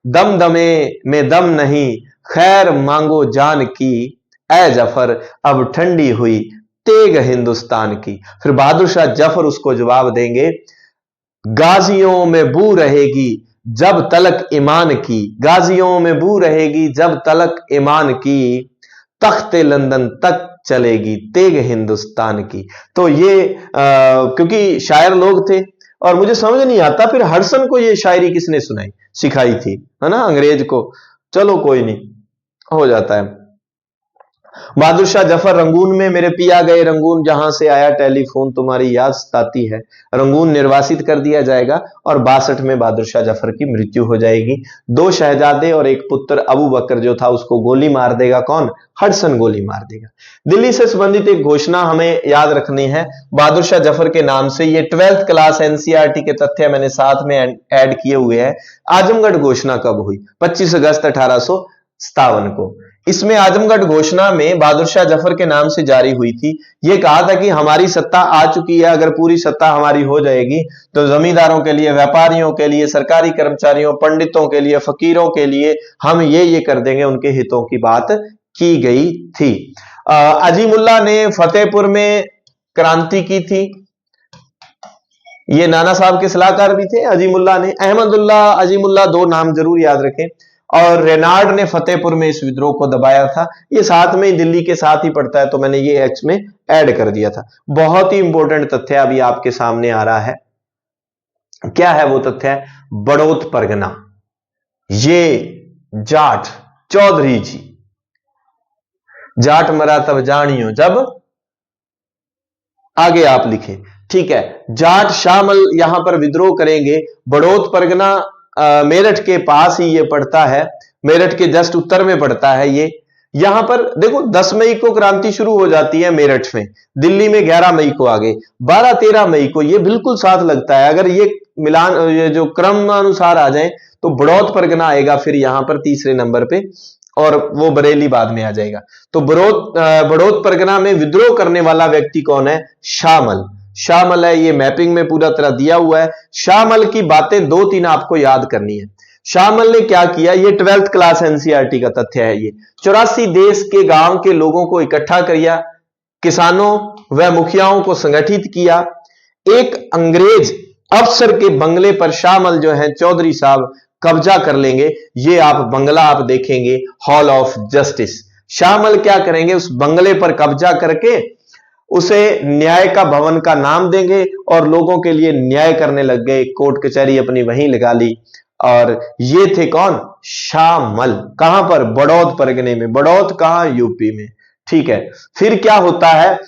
दम दमे में दम नहीं, खैर मांगो जान की, ऐ जफर अब ठंडी हुई तेग हिंदुस्तान की। फिर बहादुर शाह जफर उसको जवाब देंगे, गाजियों में बू रहेगी जब तलक ईमान की, गाजियों में बू रहेगी जब तलक ईमान की, तख्ते लंदन तक चलेगी तेग हिंदुस्तान की। तो ये क्योंकि शायर लोग थे और मुझे समझ नहीं आता फिर हडसन को ये शायरी किसने सुनाई, सिखाई थी, है ना, अंग्रेज को। चलो कोई नहीं, हो जाता है। बहादुर शाह जफर रंगून में, मेरे पिया गए रंगून जहां से आया टेलीफोन तुम्हारी याद सताती है, रंगून निर्वासित कर दिया जाएगा और 62 में बहादुर शाह जफर की मृत्यु हो जाएगी। 2 शहजादे और एक पुत्र अबू बकर जो था उसको गोली मार देगा, कौन? हडसन गोली मार देगा। दिल्ली से संबंधित एक घोषणा हमें याद रखनी है बहादुर शाह जफर के नाम से, ये 12th क्लास एनसीईआरटी के तथ्य मैंने साथ में ऐड किए हुए हैं। आजमगढ़ घोषणा कब हुई? 25 अगस्त 1857 को। इसमें आजमगढ़ घोषणा में बहादुर शाह जफर के नाम से जारी हुई थी। यह कहा था कि हमारी सत्ता आ चुकी है, अगर पूरी सत्ता हमारी हो जाएगी तो जमींदारों के लिए, व्यापारियों के लिए, सरकारी कर्मचारियों, पंडितों के लिए, फकीरों के लिए हम ये कर देंगे, उनके हितों की बात की गई थी। अजीमुल्लाह ने फतेहपुर में क्रांति की थी, ये नाना साहब के सलाहकार भी थे अजीमुल्लाह ने। अहमदुल्लाह, अजीमुल्लाह 2 नाम जरूर याद रखें। और रेनार्ड ने फतेहपुर में इस विद्रोह को दबाया था। ये साथ में ही दिल्ली के साथ ही पड़ता है तो मैंने ये एक्ट में ऐड कर दिया था। बहुत ही इंपॉर्टेंट तथ्य अभी आपके सामने आ रहा है। क्या है वो तथ्य? बड़ौत परगना, ये जाट चौधरी जी, जाट मरा तब जानियो जब, आगे आप लिखें, ठीक है। जाट शामल यहां पर विद्रोह करेंगे। बड़ौत परगना मेरठ के पास ही ये पड़ता है, मेरठ के जस्ट उत्तर में पड़ता है ये। यहां पर देखो 10 मई को क्रांति शुरू हो जाती है मेरठ में, दिल्ली में 11 मई को आगे, 12-13 मई को ये बिल्कुल साथ लगता है। अगर ये मिलान, ये जो क्रम अनुसार आ जाए तो बड़ौत परगना आएगा फिर यहां पर तीसरे नंबर पे, और वो बरेली बाद में आ जाएगा। तो बड़ौत परगना में विद्रोह करने वाला व्यक्ति कौन है? शामल। शामल है, ये मैपिंग में पूरा तरह दिया हुआ है। शामल की बातें 2-3 आपको याद करनी है। शामल ने क्या किया? ये 12th क्लास एनसीईआरटी का तथ्य है। ये 84 देश के गांव के लोगों को इकट्ठा किया, किसानों व मुखियाओं को संगठित किया। एक अंग्रेज अफसर के बंगले पर शामल जो है चौधरी साहब कब्जा कर लेंगे। ये आप बंगला आप देखेंगे, हॉल ऑफ जस्टिस। शामल क्या करेंगे? उस बंगले पर कब्जा करके उसे न्याय का भवन का नाम देंगे और लोगों के लिए न्याय करने लग गए। कोर्ट कचहरी अपनी वहीं लगा ली। और ये थे कौन? शामल। कहां पर? बड़ौत परगने में। बड़ौत कहां? यूपी में, ठीक है। फिर क्या होता है?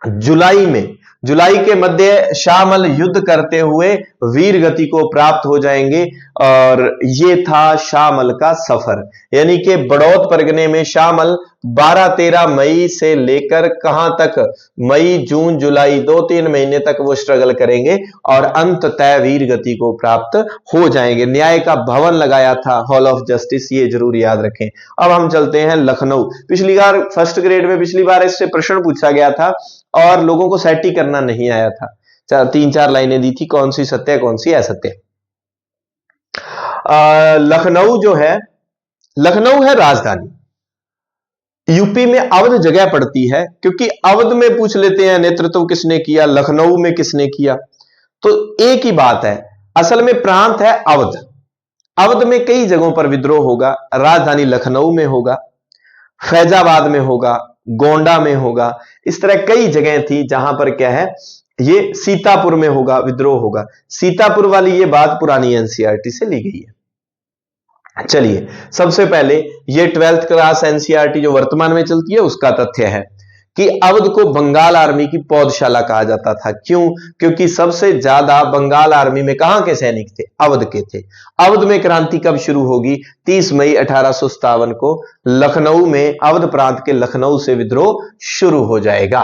जुलाई में, जुलाई के मध्य शामल युद्ध करते हुए वीर गति को प्राप्त हो जाएंगे। और ये था शामल का सफर, यानी कि बड़ौत परगने में शामल 12-13 मई से लेकर कहां तक, मई जून जुलाई 2-3 महीने तक वो स्ट्रगल करेंगे और अंततः वीर गति को प्राप्त हो जाएंगे। न्याय का भवन लगाया था, हॉल ऑफ जस्टिस, ये जरूर याद रखें। अब हम चलते हैं लखनऊ। पिछली बार फर्स्ट ग्रेड में पिछली बार इससे प्रश्न पूछा गया था और लोगों को सेट ही करना नहीं आया था। 3-4 लाइनें दी थी, कौन सी सत्य कौन सी असत्य। लखनऊ जो है, लखनऊ है राजधानी। यूपी में अवध जगह पड़ती है, क्योंकि अवध में पूछ लेते हैं नेतृत्व किसने किया, लखनऊ में किसने किया, तो एक ही बात है। असल में प्रांत है अवध। अवध में कई जगहों पर विद्रोह होगा। राजधानी लखनऊ में होगा, फैजाबाद में होगा, गोंडा में होगा, इस तरह कई जगह थी जहां पर क्या है, ये सीतापुर में होगा, विद्रोह होगा। सीतापुर वाली ये बात पुरानी एनसीईआरटी से ली गई है। चलिए, सबसे पहले ये 12th क्लास एनसीईआरटी जो वर्तमान में चलती है उसका तथ्य है कि अवध को बंगाल आर्मी की पौधशाला कहा जाता था। क्यों? क्योंकि सबसे ज्यादा बंगाल आर्मी में कहां के सैनिक थे? अवध के थे। अवध में क्रांति कब शुरू होगी? 30 मई 1857 को लखनऊ में, अवध प्रांत के लखनऊ से विद्रोह शुरू हो जाएगा।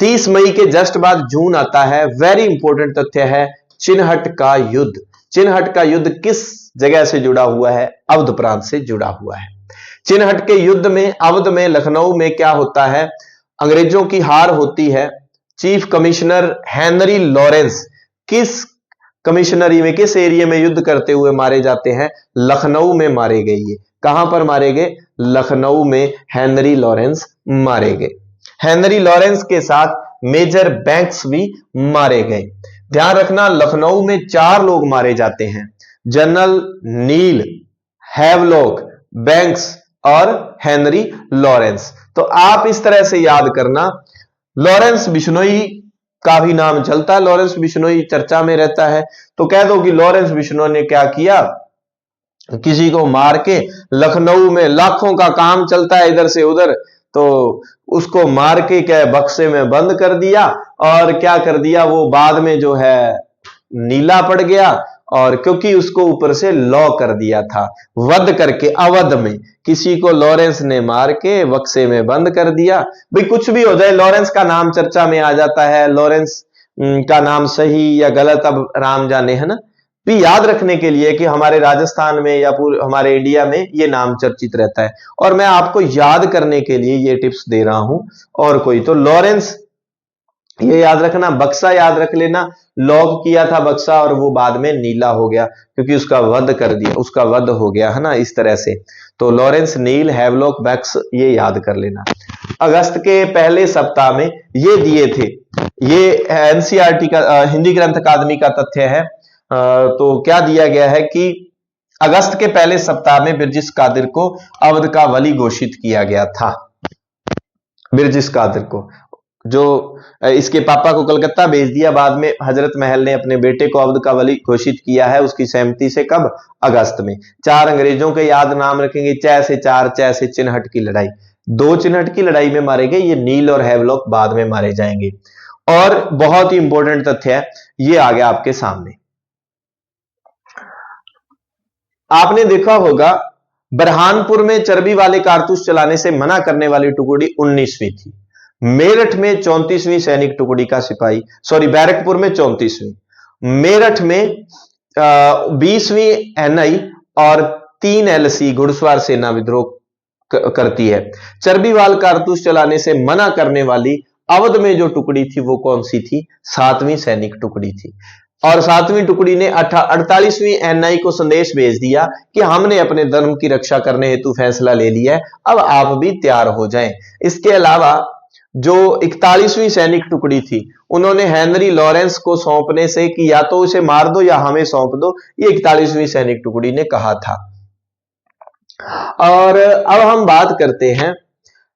30 मई के जस्ट बाद जून आता है। वेरी इंपॉर्टेंट तथ्य है, चिनहट का युद्ध। चिनहट का युद्ध किस जगह से जुड़ा हुआ है? अवध प्रांत से जुड़ा हुआ है। चिनहट के युद्ध में अवध में, लखनऊ में क्या होता है? अंग्रेजों की हार होती है। चीफ कमिश्नर हेनरी लॉरेंस किस कमिश्नरी में, किस एरिया में युद्ध करते हुए मारे जाते हैं? लखनऊ में मारे गए। ये कहां पर मारे गए? लखनऊ में हेनरी लॉरेंस मारे गए। हेनरी लॉरेंस के साथ मेजर बैंक्स भी मारे गए। ध्यान रखना, लखनऊ में 4 लोग मारे जाते हैं, जनरल नील, हैवलॉक, बैंक्स और हेनरी लॉरेंस। तो आप इस तरह से याद करना, लॉरेंस बिश्नोई का भी नाम चलता है, लॉरेंस बिश्नोई चर्चा में रहता है। तो कह दो कि लॉरेंस बिश्नोई ने क्या किया, किसी को मार के, लखनऊ में लाखों का काम चलता है इधर से उधर, तो उसको मार के क्या बक्से में बंद कर दिया और क्या कर दिया, वो बाद में जो है नीला पड़ गया, और क्योंकि उसको ऊपर से लॉ कर दिया था, वध करके अवध में किसी को लॉरेंस ने मार के बक्से में बंद कर दिया। भाई कुछ भी हो जाए, लॉरेंस का नाम चर्चा में आ जाता है। लॉरेंस का नाम सही या गलत अब राम जाने, है ना। भी याद रखने के लिए कि हमारे राजस्थान में या पूरे हमारे इंडिया में ये नाम चर्चित रहता है, और मैं आपको याद करने के लिए ये टिप्स दे रहा हूं। और कोई तो लॉरेंस, ये याद रखना, बक्सा याद रख लेना, लॉक किया था बक्सा और वो बाद में नीला हो गया क्योंकि उसका वध कर दिया, उसका वध हो गया, है ना, इस तरह से। तो लॉरेंस, नील, हैवलॉक, बैक्स, ये याद कर लेना। अगस्त के पहले सप्ताह में ये दिए थे, ये एनसीईआरटी का, हिंदी ग्रंथ अकादमी का तथ्य है। तो क्या दिया गया है कि अगस्त के पहले सप्ताह में बिरजिस कादिर को अवध का वली घोषित किया गया था। बिरजिस कादिर को, जो इसके पापा को कलकत्ता भेज दिया, बाद में हजरत महल ने अपने बेटे को अवध का वली घोषित किया है, उसकी सहमति से। कब? अगस्त में। 4 अंग्रेजों के याद नाम रखेंगे, चै से 4, चै से चिनहट की लड़ाई। 2 चिनहट की लड़ाई में मारे गए, ये नील और हैवलॉक बाद में मारे जाएंगे। और बहुत ही इंपॉर्टेंट तथ्य है, ये आ गया आपके सामने। आपने देखा होगा बरहानपुर में चर्बी वाले कारतूस चलाने से मना करने वाली टुकड़ी 19वीं थी। मेरठ में 34वीं सैनिक टुकड़ी का सिपाही, सॉरी बैरकपुर में 34वीं, मेरठ में 20वीं एनआई और 3 एलसी घुड़सवार सेना विद्रोह करती है। चर्बी वाल कारतूस चलाने से मना करने वाली अवध में जो टुकड़ी थी वो कौन सी थी? 7वीं सैनिक टुकड़ी थी। और 7वीं टुकड़ी ने 48वीं एनआई को संदेश भेज दिया कि हमने अपने धर्म की रक्षा करने हेतु फैसला ले लिया है, अब आप भी तैयार हो जाएं। इसके अलावा जो 41वीं सैनिक टुकड़ी थी, उन्होंने हेनरी लॉरेंस को सौंपने से कि या तो उसे मार दो या हमें सौंप दो, ये 41वीं सैनिक टुकड़ी ने कहा था। और अब हम बात करते हैं,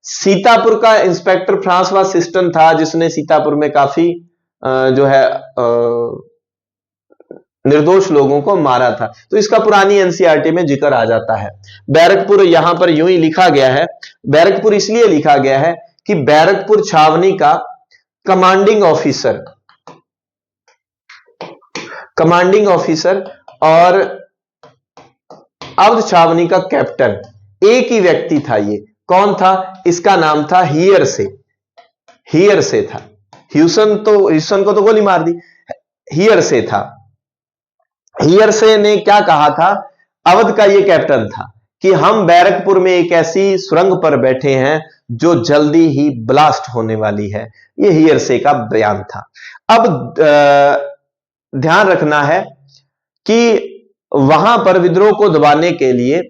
सीतापुर का इंस्पेक्टर फ्रांसवा सिस्टन था, जिसने सीतापुर में काफी जो है निर्दोष लोगों को मारा था। तो इसका पुरानी एनसीईआरटी में जिक्र आ जाता है। बैरकपुर यहां पर यूं ही लिखा गया है, बैरकपुर इसलिए लिखा गया है कि बैरकपुर छावनी का कमांडिंग ऑफिसर और अवध छावनी का कैप्टन एक ही व्यक्ति था। ये कौन था? इसका नाम था हियर से। हियर से था। ह्यूसन को तो गोली मार दी, हियर से था। हियर से ने क्या कहा था? अवध का ये कैप्टन था कि हम बैरकपुर में एक ऐसी सुरंग पर बैठे हैं जो जल्दी ही ब्लास्ट होने वाली है। ये हियर से का बयान था। अब ध्यान रखना है कि वहां पर विद्रोह को दबाने के लिए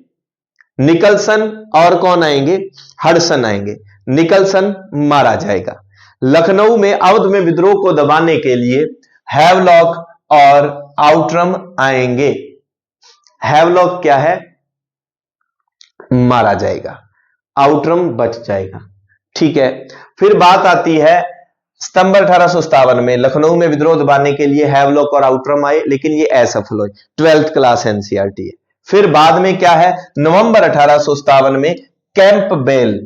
निकलसन और कौन आएंगे? हडसन आएंगे। निकलसन मारा जाएगा। लखनऊ में अवध में विद्रोह को दबाने के लिए हैवलॉक और आउटरम आएंगे। हैवलॉक क्या है? मारा जाएगा, आउटरम बच जाएगा। ठीक है। फिर बात आती है सितंबर 1857 में लखनऊ में विद्रोह दबाने के लिए हैवलॉक और आउटरम आए, लेकिन ये असफल हुए। 12th क्लास एनसीईआरटी है। फिर बाद में क्या है? नवंबर 1857 में कैंपबेल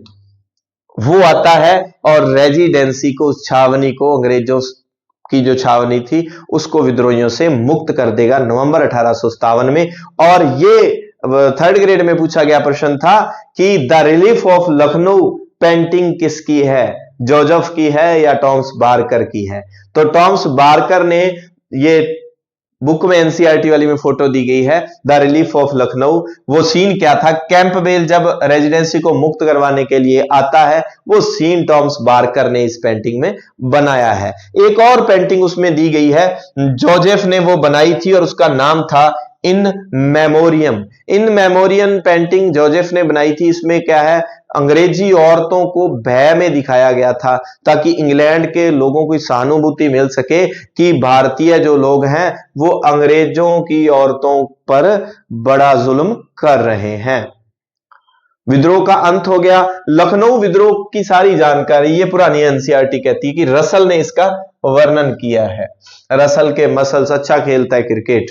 वो आता है और रेजिडेंसी को, उस छावनी को, अंग्रेजों की जो छावनी थी उसको विद्रोहियों से मुक्त कर देगा नवंबर 1857 में। और ये 3rd ग्रेड में पूछा गया प्रश्न था कि the relief of Lucknow painting किसकी है? जोसेफ की है या टॉमस बारकर की है? तो टॉमस बारकर ने, ये बुक में एनसीईआरटी वाली में फोटो दी गई है, द रिलीफ ऑफ लखनऊ। वो सीन क्या था? कैंपबेल जब रेजिडेंसी को मुक्त करवाने के लिए आता है, वो सीन टॉमस बारकर ने इस पेंटिंग में बनाया है। एक और पेंटिंग उसमें दी गई है, जोसेफ ने वो बनाई थी और उसका नाम था इन मेमोरियम। इन मेमोरियम पेंटिंग जोसेफ ने बनाई थी। इसमें क्या है? अंग्रेजी औरतों को भय में दिखाया गया था ताकि इंग्लैंड के लोगों को सहानुभूति मिल सके कि भारतीय जो लोग हैं वो अंग्रेजों की औरतों पर बड़ा जुल्म कर रहे हैं। विद्रोह का अंत हो गया। लखनऊ विद्रोह की सारी जानकारी ये पुरानी एनसीईआरटी कहती है कि रसल ने इसका वर्णन किया है। रसल के मसल्स, अच्छा खेलता है क्रिकेट।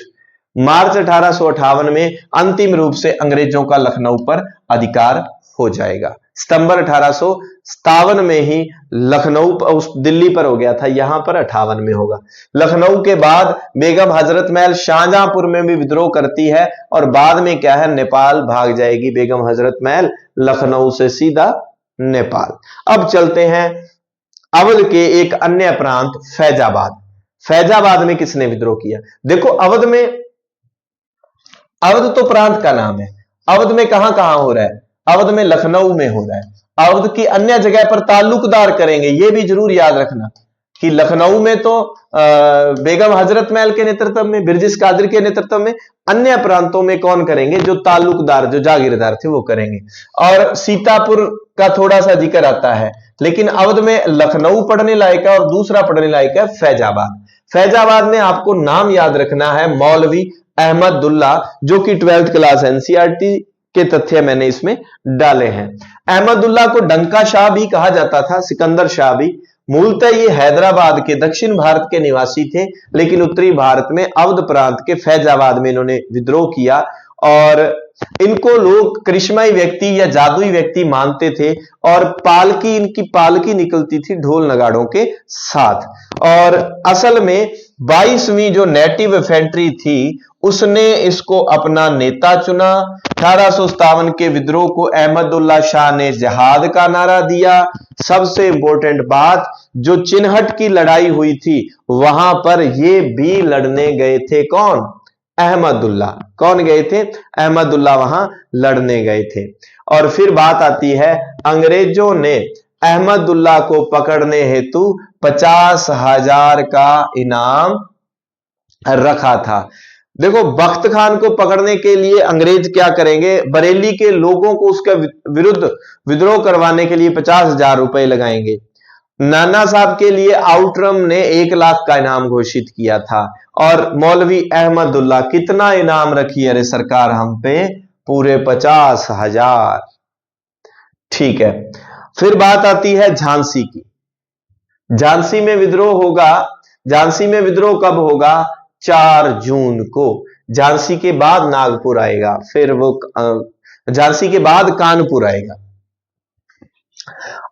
मार्च 1858 में अंतिम रूप से अंग्रेजों का लखनऊ पर अधिकार हो जाएगा। सितंबर 1857 में ही लखनऊ उस दिल्ली पर हो गया था, यहां पर 58 में होगा। लखनऊ के बाद बेगम हजरत महल शाहजहांपुर में भी विद्रोह करती है और बाद में क्या है? नेपाल भाग जाएगी बेगम हजरत महल, लखनऊ से सीधा नेपाल। अब चलते हैं अवध के एक अन्य प्रांत फैजाबाद। फैजाबाद में किसने विद्रोह किया? देखो अवध तो प्रांत का नाम है। अवध में कहां कहां हो रहा है? अवध में लखनऊ में हो रहा है। अवध की अन्य जगह पर ताल्लुकदार करेंगे, यह भी जरूर याद रखना कि लखनऊ में तो बेगम हजरत महल के नेतृत्व में, बिरजिस कादरी के नेतृत्व में, अन्य प्रांतों में कौन करेंगे? जो ताल्लुकदार, जो जागीरदार थे वो करेंगे। और सीतापुर का थोड़ा सा जिक्र आता है, लेकिन अवध में लखनऊ पढ़ने लायक है और दूसरा पढ़ने लायक है फैजाबाद। फैजाबाद में आपको नाम याद रखना है मौलवी अहमदुल्ला, जो कि 12th क्लास एनसीईआरटी के तथ्य मैंने इसमें डाले हैं। अहमदुल्ला को डंका शाह भी कहा जाता था, सिकंदर शाह भी। मूलतः ये हैदराबाद के, दक्षिण भारत के निवासी थे, लेकिन उत्तरी भारत में अवध प्रांत के फैजाबाद में इन्होंने विद्रोह किया और इनको लोग करिश्माई व्यक्ति या जादुई व्यक्ति मानते थे। और पालकी, इनकी पालकी निकलती थी ढोल नगाड़ों के साथ। और असल में 22वीं जो नेटिव इन्फेंट्री थी उसने इसको अपना नेता चुना। 1857 के विद्रोह को अहमदुल्ला शाह ने जिहाद का नारा दिया। सबसे इंपॉर्टेंट बात, जो चिन्हट की लड़ाई हुई थी वहां पर ये भी लड़ने गए थे। कौन? अहमदुल्ला। कौन गए थे? अहमदुल्ला वहां लड़ने गए थे। और फिर बात आती है, अंग्रेजों ने अहमदुल्ला को पकड़ने हेतु 50,000 का इनाम रखा था। देखो, बख्त खान को पकड़ने के लिए अंग्रेज क्या करेंगे? बरेली के लोगों को उसके विरुद्ध विद्रोह करवाने के लिए 50,000 रुपए लगाएंगे। नाना साहब के लिए आउटरम ने 1 लाख का इनाम घोषित किया था। और मौलवी अहमदुल्ला कितना इनाम रखी? अरे सरकार हम पे पूरे 50,000। ठीक है। फिर बात आती है झांसी की। झांसी में विद्रोह होगा। झांसी में विद्रोह कब होगा? 4 जून को। झांसी के बाद नागपुर आएगा, फिर वो झांसी के बाद कानपुर आएगा।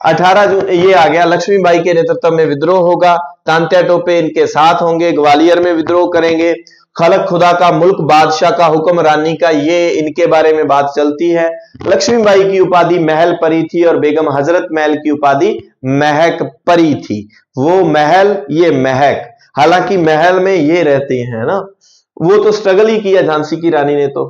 18 जून ये आ गया। लक्ष्मीबाई के नेतृत्व में विद्रोह होगा। तांत्या टोपे इनके साथ होंगे, ग्वालियर में विद्रोह करेंगे। खलक खुदा का मुल्क, बादशाह का हुक्म, रानी का, ये इनके बारे में बात चलती है। लक्ष्मीबाई की उपाधि महल परी थी और बेगम हजरत महल की उपाधि महक परी थी। वो महल, ये महक, हालांकि महल में ये रहती हैं ना, वो तो स्ट्रगल ही किया झांसी की रानी ने। तो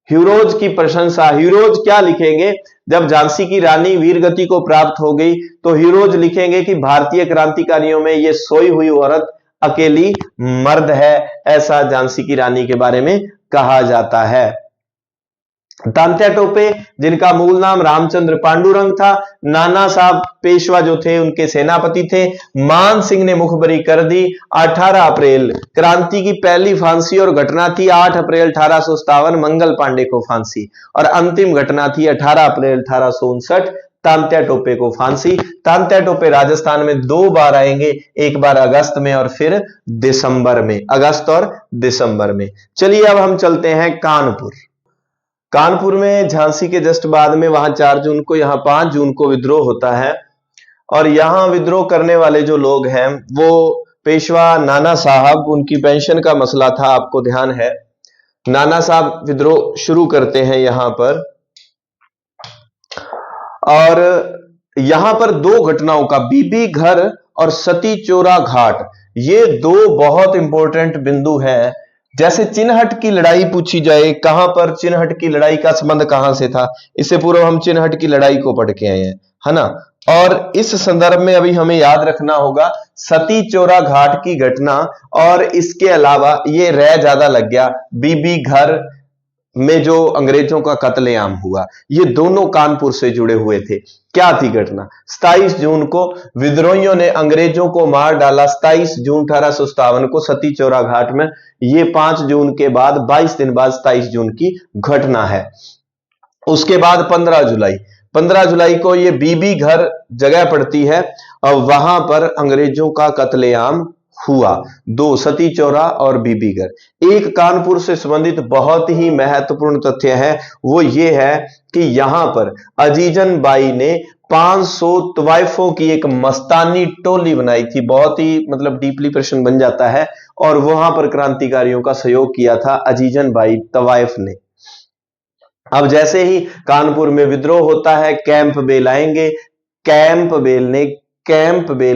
हीरोज की प्रशंसा, हीरोज क्या लिखेंगे जब झांसी की रानी वीरगति को प्राप्त हो गई, तो हीरोज लिखेंगे कि भारतीय क्रांतिकारियों में ये सोई हुई औरत अकेली मर्द है, ऐसा झांसी की रानी के बारे में कहा जाता है। तांत्या टोपे, जिनका मूल नाम रामचंद्र पांडुरंग था, नाना साहब पेशवा जो थे उनके सेनापति थे। मान सिंह ने मुखबरी कर दी। 18 अप्रैल क्रांति की पहली फांसी और घटना थी। 8 अप्रैल 1857 मंगल पांडे को फांसी, और अंतिम घटना थी 18 अप्रैल 1859 तांत्या टोपे को फांसी। तांत्या टोपे राजस्थान में 2 बार आएंगे, एक बार अगस्त में और फिर दिसंबर में, अगस्त और दिसंबर में। चलिए अब हम चलते हैं कानपुर। कानपुर में झांसी के जस्ट बाद में, वहां 4 जून को, यहां 5 जून को विद्रोह होता है। और यहां विद्रोह करने वाले जो लोग हैं वो पेशवा नाना साहब, उनकी पेंशन का मसला था, आपको ध्यान है। नाना साहब विद्रोह शुरू करते हैं यहां पर, और यहां पर 2 घटनाओं का, बीबी घर और सती चोरा घाट, ये 2 बहुत इंपॉर्टेंट बिंदु है। जैसे चिन्हट की लड़ाई पूछी जाए, कहां पर चिन्हट की लड़ाई का संबंध कहां से था, इससे पूर्व हम चिन्हट की लड़ाई को पढ़ के आए हैं, है ना। और इस संदर्भ में अभी हमें याद रखना होगा सती चोरा घाट की घटना, और इसके अलावा ये रह ज्यादा लग गया, बीबी घर में जो अंग्रेजों का कत्लेआम हुआ, ये दोनों कानपुर से जुड़े हुए थे। क्या थी घटना? 27 जून को विद्रोहियों ने अंग्रेजों को मार डाला, 27 जून 1857 को सती चौरा घाट में। ये 5 जून के बाद 22 दिन बाद 27 जून की घटना है। उसके बाद 15 जुलाई को ये बीबी घर जगह पड़ती है, और वहां पर अंग्रेजों का कत्लेआम हुआ। 2 सती चौरा और बीबी घर। एक कानपुर से संबंधित बहुत ही महत्वपूर्ण तथ्य है, वो ये है कि यहां पर अजीजन बाई ने 500 तवाइफों की एक मस्तानी टोली बनाई थी। बहुत ही मतलब डीपली प्रश्न बन जाता है, और वहां पर क्रांतिकारियों का सहयोग किया था अजीजन बाई तवाइफ ने। अब जैसे ही कानपुर में विद्रोह होता है, कैंप बेल आएंगे। कैंप बेल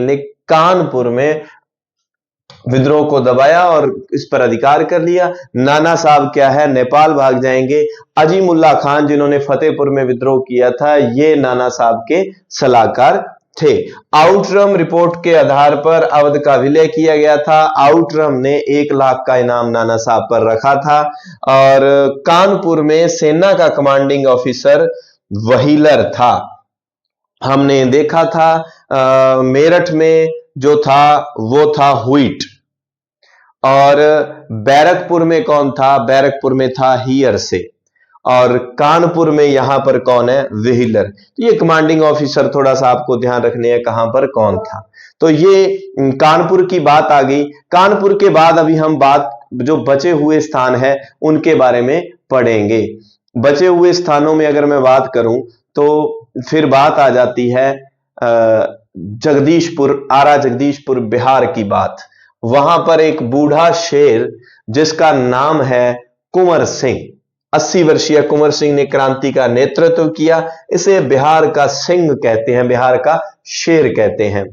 ने कानपुर में विद्रोह को दबाया और इस पर अधिकार कर लिया। नाना साहब क्या है, नेपाल भाग जाएंगे। अजीमुल्ला खान, जिन्होंने फतेहपुर में विद्रोह किया था, ये नाना साहब के सलाहकार थे। आउटरम रिपोर्ट के आधार पर अवध का विलय किया गया था। आउटरम ने 1 लाख का इनाम नाना साहब पर रखा था। और कानपुर में सेना का कमांडिंग ऑफिसर वहीलर था, हमने देखा था। मेरठ में जो था वो था हुइट, और बैरकपुर में कौन था? बैरकपुर में था हियर से, और कानपुर में यहां पर कौन है? व्हीलर। तो ये कमांडिंग ऑफिसर थोड़ा सा आपको ध्यान रखने हैं कहां पर कौन था। तो ये कानपुर की बात आ गई। कानपुर के बाद अभी हम बात जो बचे हुए स्थान है उनके बारे में पढ़ेंगे। बचे हुए स्थानों में अगर मैं बात करूं तो फिर बात आ जाती है जगदीशपुर, आरा जगदीशपुर बिहार की बात। वहां पर एक बूढ़ा शेर जिसका नाम है कुंवर सिंह, 80 वर्षीय कुंवर सिंह ने क्रांति का नेतृत्व किया। इसे बिहार का सिंह कहते हैं, बिहार का शेर कहते हैं।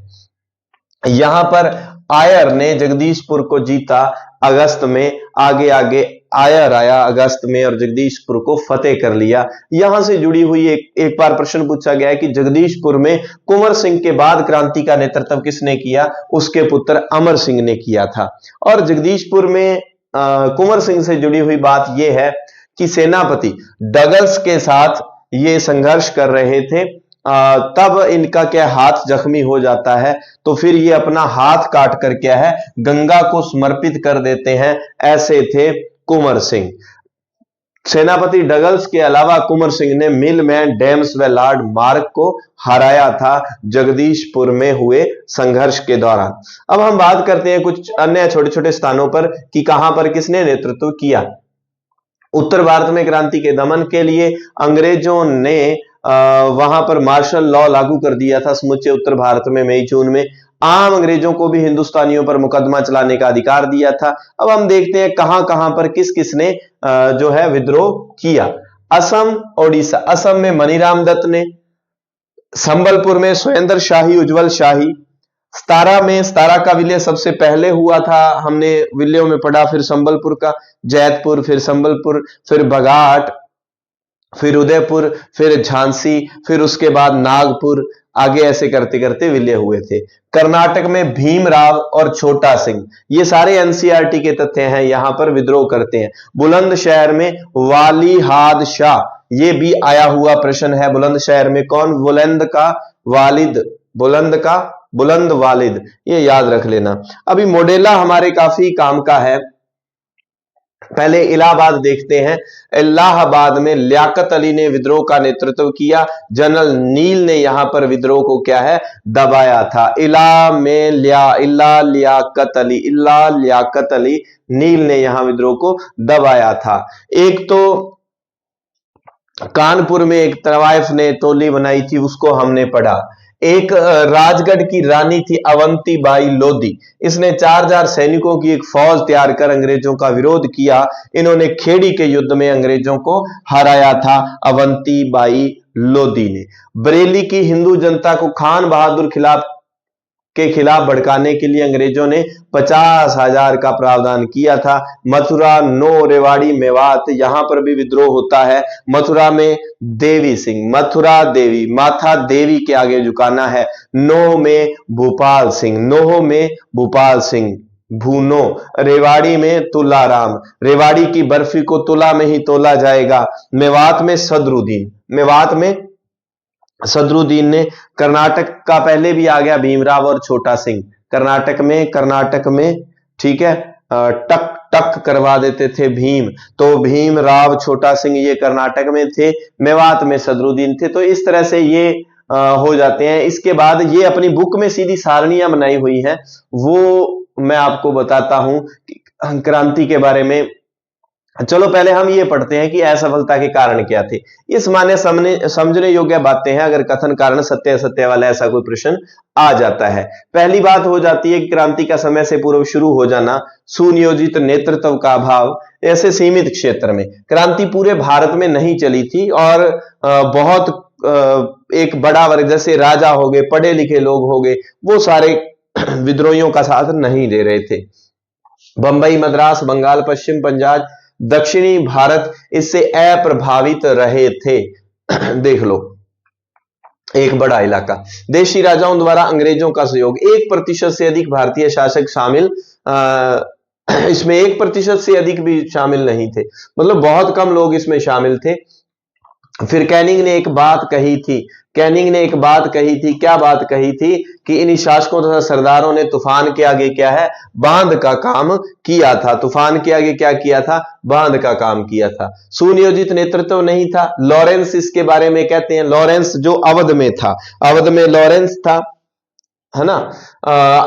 यहां पर आयर ने जगदीशपुर को जीता अगस्त में। आगे आयर आया अगस्त में और जगदीशपुर को फतेह कर लिया। यहां से जुड़ी हुई एक बार प्रश्न पूछा गया है कि जगदीशपुर में कुंवर सिंह के बाद क्रांति का नेतृत्व किसने किया? उसके पुत्र अमर सिंह ने किया था। और जगदीशपुर में कुंवर सिंह से जुड़ी हुई बात यह है कि सेनापति डगल्स के साथ ये संघर्ष कर रहे थे। तब इनका क्या हाथ जख्मी हो जाता है, तो फिर ये अपना हाथ काट कर क्या है, गंगा को समर्पित कर देते हैं। ऐसे थे कुंवर सिंह। सेनापति डगल्स के अलावा कुंवर सिंह ने मिलमैन, डेम्स व लॉर्ड मार्क को हराया था जगदीशपुर में हुए संघर्ष के दौरान। अब हम बात करते हैं कुछ अन्य छोटे छोटे स्थानों पर कि कहां पर किसने नेतृत्व किया। उत्तर भारत में क्रांति के दमन के लिए अंग्रेजों ने वहां पर मार्शल लॉ लागू कर दिया था समूचे उत्तर भारत में मई जून में। आम अंग्रेजों को भी हिंदुस्तानियों पर मुकदमा चलाने का अधिकार दिया था। अब हम देखते हैं कहां कहां पर किस किसने जो है विद्रोह किया। असम, ओडिशा। असम में मनीराम दत्त ने, संबलपुर में सुरेंद्र शाही, उज्जवल शाही, सतारा में, सतारा का विलय सबसे पहले हुआ था, हमने विलयों में पढ़ा, फिर संबलपुर का, जैतपुर, फिर संबलपुर, फिर बघाट, फिर उदयपुर, फिर झांसी, फिर उसके बाद नागपुर, आगे ऐसे करते करते विलय हुए थे। कर्नाटक में भीमराव और छोटा सिंह, ये सारे एनसीईआरटी के तथ्य हैं, यहां पर विद्रोह करते हैं। बुलंदशहर में वाली हाद शाह, ये भी आया हुआ प्रश्न है। बुलंदशहर में कौन? बुलंद का वालिद, बुलंद का बुलंद वालिद, ये याद रख लेना। अभी मॉडेला हमारे काफी काम का है। पहले इलाहाबाद देखते हैं। इलाहाबाद में लियाकत अली ने विद्रोह का नेतृत्व किया। जनरल नील ने यहां पर विद्रोह को क्या है? दबाया था। इला में लियाकत अली नील ने यहां विद्रोह को दबाया था। एक तो कानपुर में एक तवाइफ ने टोली बनाई थी, उसको हमने पढ़ा। एक राजगढ़ की रानी थी अवंती बाई लोधी, इसने 4000 सैनिकों की एक फौज तैयार कर अंग्रेजों का विरोध किया। इन्होंने खेड़ी के युद्ध में अंग्रेजों को हराया था, अवंती बाई लोधी ने। बरेली की हिंदू जनता को खान बहादुर के खिलाफ भड़काने के लिए अंग्रेजों ने 50,000 का प्रावधान किया था। मथुरा, नो, रेवाड़ी, मेवात, यहां पर भी विद्रोह होता है। मथुरा में देवी सिंह, मथुरा देवी, माथा देवी के आगे झुकाना है। नोह में भूपाल सिंह, नोह में भूपाल सिंह, भूनो। रेवाड़ी में तुलाराम, रेवाड़ी की बर्फी को तुला में ही तोला जाएगा। मेवात में सदरुद्दीन, मेवात में सदरुद्दीन ने। कर्नाटक का पहले भी आ गया भीमराव और छोटा सिंह, कर्नाटक में ठीक है, टक टक करवा देते थे भीम, तो भीमराव, छोटा सिंह ये कर्नाटक में थे। मेवात में सदरुद्दीन थे। तो इस तरह से ये हो जाते हैं। इसके बाद ये अपनी बुक में सीधी सारणियां बनाई हुई हैं, वो मैं आपको बताता हूं क्रांति के बारे में। चलो पहले हम ये पढ़ते हैं कि असफलता के कारण क्या थे। ये सामान्य समझने योग्य बातें हैं, अगर कथन कारण सत्य असत्य वाला ऐसा कोई प्रश्न आ जाता है। पहली बात हो जाती है कि क्रांति का समय से पूर्व शुरू हो जाना, सुनियोजित नेतृत्व का अभाव। ऐसे सीमित क्षेत्र में क्रांति पूरे भारत में नहीं चली थी और बहुत एक बड़ा वर्ग जैसे राजा हो गए, पढ़े लिखे लोग हो गए, वो सारे विद्रोहियों का साथ नहीं दे रहे थे। बंबई, मद्रास, बंगाल, पश्चिम पंजाब, दक्षिणी भारत इससे अप्रभावित रहे थे। देख लो, एक बड़ा इलाका। देशी राजाओं द्वारा अंग्रेजों का सहयोग, 1% से अधिक भारतीय शासक शामिल, इसमें 1% से अधिक भी शामिल नहीं थे, मतलब बहुत कम लोग इसमें शामिल थे। फिर कैनिंग ने एक बात कही थी, क्या बात कही थी? कि इन शासकों तथा सरदारों ने तूफान के आगे क्या है? बांध का काम किया था। तूफान के आगे क्या किया था? बांध का काम किया था। सुनियोजित नेतृत्व नहीं था। लॉरेंस इसके बारे में कहते हैं, लॉरेंस जो अवध में था, अवध में लॉरेंस था, है ना।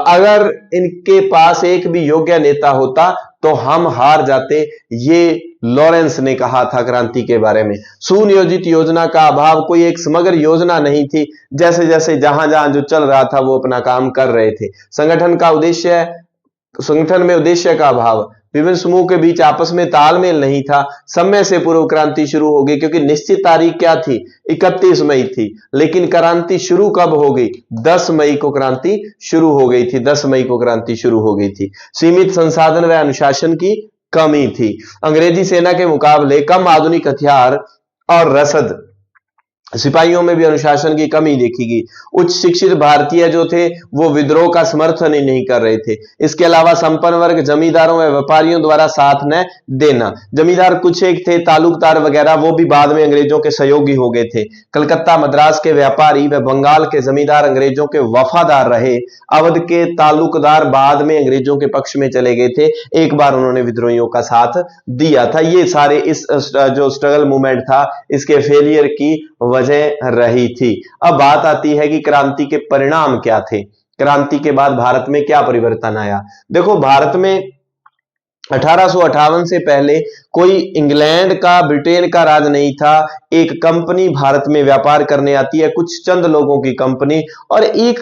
अगर इनके पास एक भी योग्य नेता होता तो हम हार जाते, ये लॉरेंस ने कहा था क्रांति के बारे में। सुनियोजित योजना का अभाव, कोई एक समग्र योजना नहीं थी, जैसे जैसे जहां जहां जो चल रहा था वो अपना काम कर रहे थे। संगठन में उद्देश्य का अभाव, विभिन्न समूह के बीच आपस में तालमेल नहीं था। समय से पूर्व क्रांति शुरू हो गई, क्योंकि निश्चित तारीख क्या थी? 31 मई थी, लेकिन क्रांति शुरू कब हो गई? 10 मई को क्रांति शुरू हो गई थी, 10 मई को क्रांति शुरू हो गई थी। सीमित संसाधन व अनुशासन की कमी थी। अंग्रेजी सेना के मुकाबले कम आधुनिक हथियार और रसद, सिपाहियों में भी अनुशासन की कमी देखी गई। उच्च शिक्षित भारतीय जो थे वो विद्रोह का समर्थन ही नहीं कर रहे थे। इसके अलावा संपन्न वर्ग, जमींदारों व व्यापारियों द्वारा साथ न देना। जमींदार कुछ एक थे, तालुकदार वगैरह, वो भी बाद में अंग्रेजों के सहयोगी हो गए थे। कलकत्ता, मद्रास के व्यापारी व बंगाल के जमींदार अंग्रेजों के वफादार रहे। अवध के तालुकदार बाद में अंग्रेजों के पक्ष में चले गए थे, एक बार उन्होंने विद्रोहियों का साथ दिया था। ये सारे इस जो स्ट्रगल मूवमेंट था, इसके फेलियर की वजह रही थी। अब बात आती है कि क्रांति के परिणाम क्या थे, क्रांति के बाद भारत में क्या परिवर्तन आया। देखो, भारत में 1858 से पहले कोई इंग्लैंड का, ब्रिटेन का राज नहीं था। एक कंपनी भारत में व्यापार करने आती है, कुछ चंद लोगों की कंपनी, और एक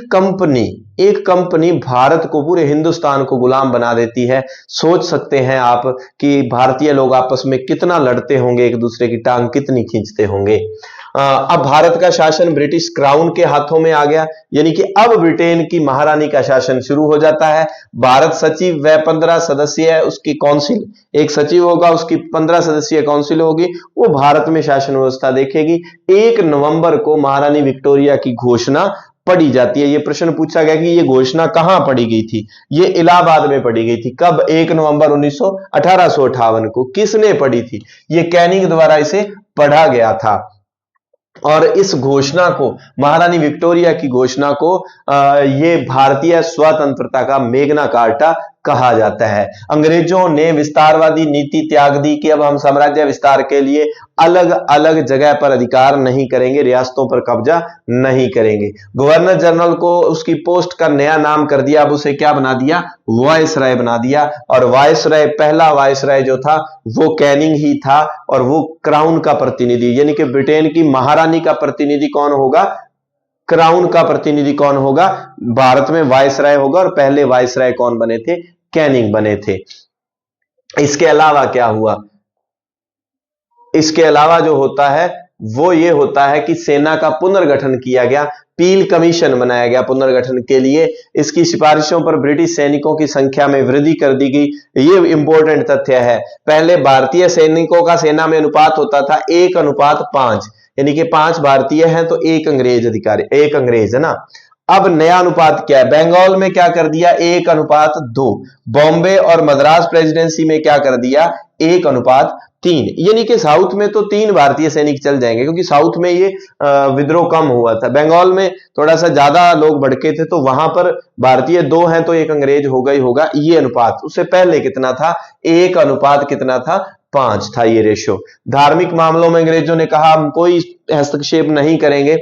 कंपनी भारत को, पूरे हिंदुस्तान को गुलाम बना देती है। सोच सकते हैं आप कि भारतीय लोग आपस में कितना लड़ते होंगे, एक दूसरे की टांग कितनी खींचते होंगे। अब भारत का शासन ब्रिटिश क्राउन के हाथों में आ गया, यानी कि अब ब्रिटेन की महारानी का शासन शुरू हो जाता है। भारत सचिव व 15 सदस्य है उसकी काउंसिल, एक सचिव होगा, उसकी 15 सदस्यीय काउंसिल होगी, वो भारत में शासन व्यवस्था देखेगी। 1 नवंबर को महारानी विक्टोरिया की घोषणा पढ़ी जाती है। यह प्रश्न पूछा गया कि यह घोषणा कहां पढ़ी गई थी? यह इलाहाबाद में पढ़ी गई थी। कब? 1 नवंबर 1858 को। किसने पढ़ी थी? यह कैनिंग द्वारा इसे पढ़ा गया था। और इस घोषणा को, महारानी विक्टोरिया की घोषणा को, ये भारतीय स्वतंत्रता का मेग्ना कार्टा कहा जाता है। अंग्रेजों ने विस्तारवादी नीति त्याग दी कि अब हम साम्राज्य विस्तार के लिए अलग अलग जगह पर अधिकार नहीं करेंगे, रियासतों पर कब्जा नहीं करेंगे। गवर्नर जनरल को उसकी पोस्ट का नया नाम कर दिया, अब उसे क्या बना दिया? वायसराय बना दिया। और वायसराय, पहला वायसराय जो था वो कैनिंग ही था, और वो क्राउन का प्रतिनिधि, यानी कि ब्रिटेन की महारानी का प्रतिनिधि कौन होगा? क्राउन का प्रतिनिधि कौन होगा? भारत में वायसराय होगा। और पहले वायसराय कौन बने थे? कैनिंग बने थे। इसके अलावा क्या हुआ? इसके अलावा जो होता है वो ये होता है कि सेना का पुनर्गठन किया गया, पील कमीशन बनाया गया पुनर्गठन के लिए। इसकी सिफारिशों पर ब्रिटिश सैनिकों की संख्या में वृद्धि कर दी गई। ये इंपॉर्टेंट तथ्य है। पहले भारतीय सैनिकों का सेना में अनुपात होता था 1:5, यानी कि 5 भारतीय हैं तो 1 अंग्रेज अधिकारी, 1 अंग्रेज, है ना। अब नया अनुपात क्या है? बंगाल में क्या कर दिया? 1:2। बॉम्बे और मद्रास प्रेसिडेंसी में क्या कर दिया? 1:3। यानी कि साउथ में तो 3 भारतीय सैनिक चल जाएंगे, क्योंकि साउथ में ये विद्रोह कम हुआ था। बंगाल में थोड़ा सा ज्यादा लोग भड़के थे, तो वहां पर भारतीय 2 हैं तो 1 अंग्रेज होगा ही होगा। ये अनुपात उससे पहले कितना था? 1:5 कितना था? 5 था ये रेशो। धार्मिक मामलों में अंग्रेजों ने कहा हम कोई हस्तक्षेप नहीं करेंगे,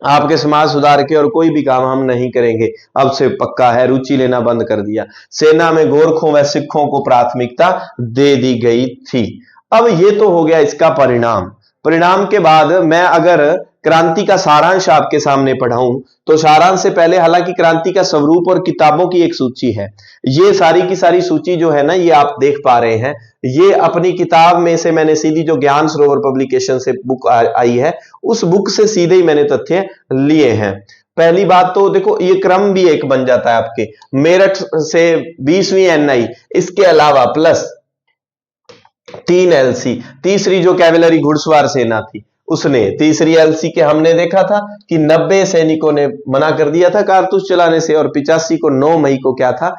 आपके समाज सुधार के और कोई भी काम हम नहीं करेंगे, अब से पक्का है। रुचि लेना बंद कर दिया। सेना में गोरखों व सिखों को प्राथमिकता दे दी गई थी। अब ये तो हो गया इसका परिणाम। परिणाम के बाद मैं अगर क्रांति का सारांश आपके सामने पढ़ाऊं, तो सारांश से पहले, हालांकि क्रांति का स्वरूप और किताबों की एक सूची है, ये सारी की सारी सूची जो है ना, ये आप देख पा रहे हैं, ये अपनी किताब में से मैंने सीधी, जो ज्ञान सरोवर पब्लिकेशन से बुक आई है, उस बुक से सीधे ही मैंने तथ्य लिए हैं। पहली बात तो देखो, ये क्रम भी एक बन जाता है आपके, मेरठ से 20वीं एनआई, इसके अलावा प्लस 3 एलसी, तीसरी जो कैवेलरी घुड़सवार सेना थी उसने, तीसरी एलसी के हमने देखा था कि 90 सैनिकों ने मना कर दिया था कारतूस चलाने से, और 85 को 9 मई को क्या था?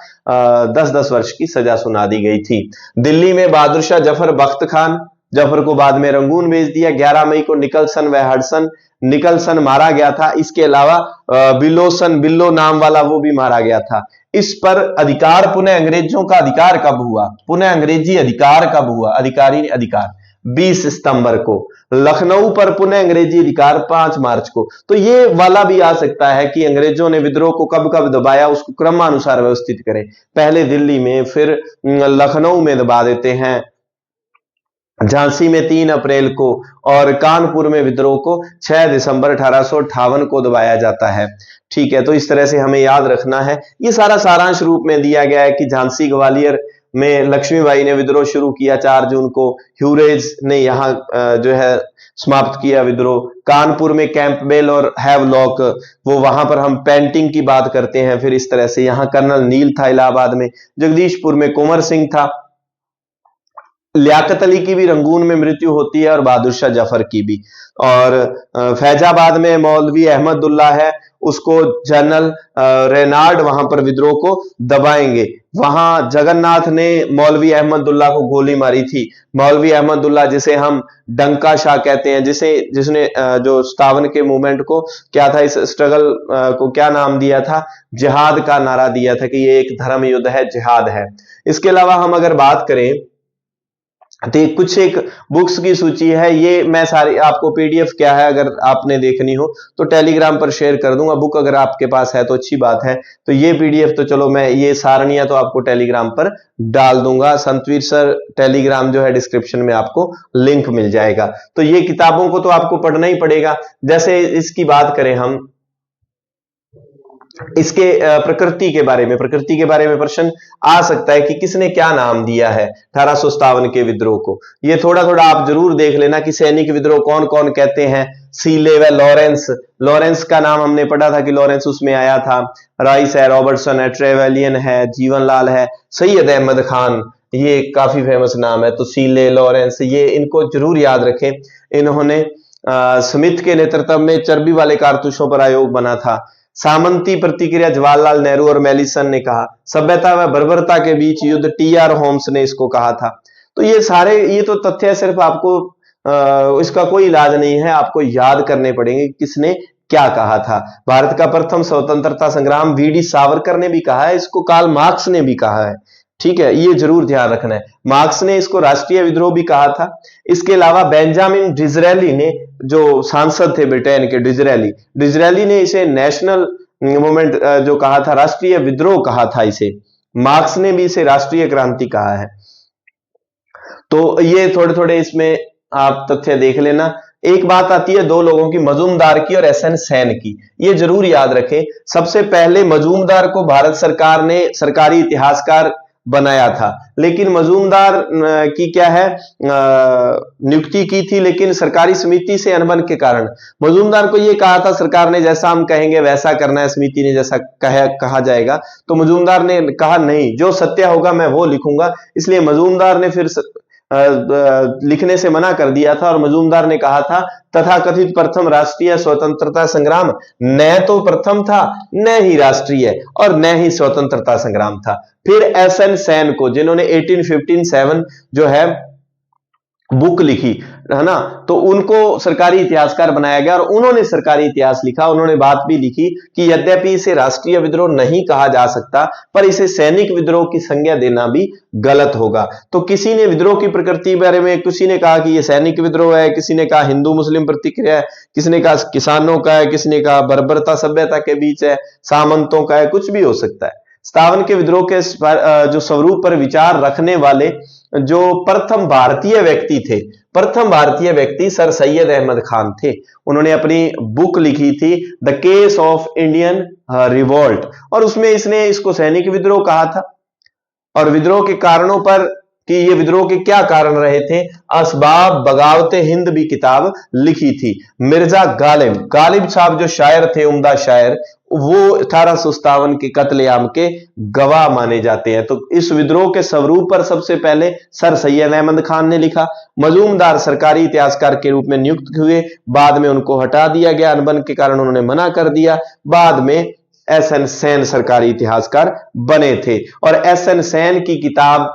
10-10 वर्ष की सजा सुना दी गई थी। दिल्ली में बहादुर शाह जफर बख्त खान, जफर को बाद में रंगून भेज दिया। 11 मई को निकलसन व हडसन, निकलसन मारा गया था। इसके अलावा बिलोसन, बिल्लो नाम वाला, वो भी मारा गया था। इस पर अधिकार, पुनः अंग्रेजों का अधिकार कब हुआ? पुनः अंग्रेजी अधिकार कब हुआ? अधिकारी अधिकार 20 सितंबर को। लखनऊ पर पुनः अंग्रेजी अधिकार 5 मार्च को। तो ये वाला भी आ सकता है कि अंग्रेजों ने विद्रोह को कब कब दबाया, उसको क्रमानुसार व्यवस्थित करें। पहले दिल्ली में, फिर लखनऊ में दबा देते हैं, झांसी में 3 अप्रैल को, और कानपुर में विद्रोह को 6 दिसंबर 1858 को दबाया जाता है। ठीक है, तो इस तरह से हमें याद रखना है। ये सारा सारांश रूप में दिया गया है कि झांसी ग्वालियर में लक्ष्मीबाई ने विद्रोह शुरू किया 4 जून को, ह्यूरेज ने यहां जो है समाप्त किया विद्रोह। कानपुर में कैंपबेल और हैवलॉक, वो वहां पर हम पेंटिंग की बात करते हैं। फिर इस तरह से यहां कर्नल नील था इलाहाबाद में, जगदीशपुर में कुंवर सिंह था, लियाकत अली की भी रंगून में मृत्यु होती है, और बहादुर शाह जफर की भी। और फैजाबाद में मौलवी अहमदुल्ला है, उसको जनरल रेनाल्ड वहां पर विद्रोह को दबाएंगे। वहां जगन्नाथ ने मौलवी अहमदुल्ला को गोली मारी थी। मौलवी अहमदुल्ला, जिसे हम डंका शाह कहते हैं, जिसने जो 57 के मूवमेंट को क्या था, इस स्ट्रगल को क्या नाम दिया था? जिहाद का नारा दिया था कि ये एक धर्म युद्ध है, जिहाद है। इसके अलावा हम अगर बात करें तो ये कुछ एक बुक्स की सूची है, ये मैं सारी आपको पीडीएफ क्या है अगर आपने देखनी हो तो टेलीग्राम पर शेयर कर दूंगा। बुक अगर आपके पास है तो अच्छी बात है। तो ये पीडीएफ तो चलो मैं ये सारणियां तो आपको टेलीग्राम पर डाल दूंगा। संतवीर सर टेलीग्राम जो है डिस्क्रिप्शन में आपको लिंक मिल जाएगा। तो ये किताबों को तो आपको पढ़ना ही पड़ेगा। जैसे इसकी बात करें हम, इसके प्रकृति के बारे में प्रश्न आ सकता है कि किसने क्या नाम दिया है 1857 के विद्रोह को। ये थोड़ा थोड़ा आप जरूर देख लेना कि सैनिक विद्रोह कौन कौन कहते हैं। सीले व लॉरेंस, लॉरेंस का नाम हमने पढ़ा था कि लॉरेंस उसमें आया था। राइस है, रॉबर्टसन है, ट्रेवेलियन है, जीवनलाल है, सैयद अहमद खान, ये काफी फेमस नाम है। तो सीले, लॉरेंस, ये इनको जरूर याद रखें। इन्होंने स्मिथ के नेतृत्व में चर्बी वाले कारतूसों पर आयोग बना था। सामंती प्रतिक्रिया जवाहरलाल नेहरू और मेलिसन ने कहा। सभ्यता व बर्बरता के बीच युद्ध टी.आर. होम्स ने इसको कहा था। तो ये सारे ये तो तथ्य है, सिर्फ आपको इसका कोई इलाज नहीं है, आपको याद करने पड़ेंगे किसने क्या कहा था। भारत का प्रथम स्वतंत्रता संग्राम वी.डी. सावरकर ने भी कहा है, इसको कार्ल मार्क्स ने भी कहा है। ठीक है, ये जरूर ध्यान रखना है। मार्क्स ने इसको राष्ट्रीय विद्रोह भी कहा था। इसके अलावा बेंजामिन डिजरेली ने, जो सांसद थे ब्रिटेन के, डिजरेली ने इसे नेशनल मूवमेंट जो कहा था, राष्ट्रीय विद्रोह कहा था इसे। मार्क्स ने भी इसे राष्ट्रीय क्रांति कहा है। तो ये थोड़े थोड़े इसमें आप तथ्य देख लेना। एक बात आती है दो लोगों की, मजूमदार की और एस एन सेन की, ये जरूर याद रखें। सबसे पहले मजूमदार को भारत सरकार ने सरकारी इतिहासकार बनाया था, लेकिन मजूमदार की क्या है नियुक्ति की थी, लेकिन सरकारी समिति से अनबन के कारण मजूमदार को यह कहा था सरकार ने जैसा हम कहेंगे वैसा करना है, समिति ने जैसा कहा जाएगा। तो मजूमदार ने कहा नहीं, जो सत्य होगा मैं वो लिखूंगा। इसलिए मजूमदार ने फिर लिखने से मना कर दिया था और मजूमदार ने कहा था तथाकथित प्रथम राष्ट्रीय स्वतंत्रता संग्राम न तो प्रथम था, न ही राष्ट्रीय और न ही स्वतंत्रता संग्राम था। फिर एस एन सेन को, जिन्होंने 1857 जो है बुक लिखी है ना, तो उनको सरकारी इतिहासकार बनाया गया और उन्होंने सरकारी इतिहास लिखा। उन्होंने बात भी लिखी कि यद्यपि इसे राष्ट्रीय विद्रोह नहीं कहा जा सकता, पर इसे सैनिक विद्रोह की संज्ञा देना भी गलत होगा। तो किसी ने विद्रोह की प्रकृति बारे में, किसी ने कहा कि यह सैनिक विद्रोह है, किसी ने कहा हिंदू मुस्लिम प्रतिक्रिया है, किसी ने कहा किसानों का है, किसी ने कहा बर्बरता सभ्यता के बीच है, सामंतों का है, कुछ भी हो सकता है। 57 के विद्रोह के जो स्वरूप पर विचार रखने वाले जो प्रथम भारतीय व्यक्ति सर सैयद अहमद खान थे। उन्होंने अपनी बुक लिखी थी the case of Indian revolt, और उसमें इसने इसको सैनिक विद्रोह कहा था। और विद्रोह के कारणों पर कि ये विद्रोह के क्या कारण रहे थे, असबाब बगावते हिंद भी किताब लिखी थी। मिर्जा गालिब साहब जो शायर थे, उम्दा शायर, वो 1857 के कत्लेआम के गवाह माने जाते हैं। तो इस विद्रोह के स्वरूप पर सबसे पहले सर सैयद अहमद खान ने लिखा। मजूमदार सरकारी इतिहासकार के रूप में नियुक्त हुए, बाद में उनको हटा दिया गया, अनबन के कारण उन्होंने मना कर दिया। बाद में एस एन सेन सरकारी इतिहासकार बने थे, और एस एन सेन की किताब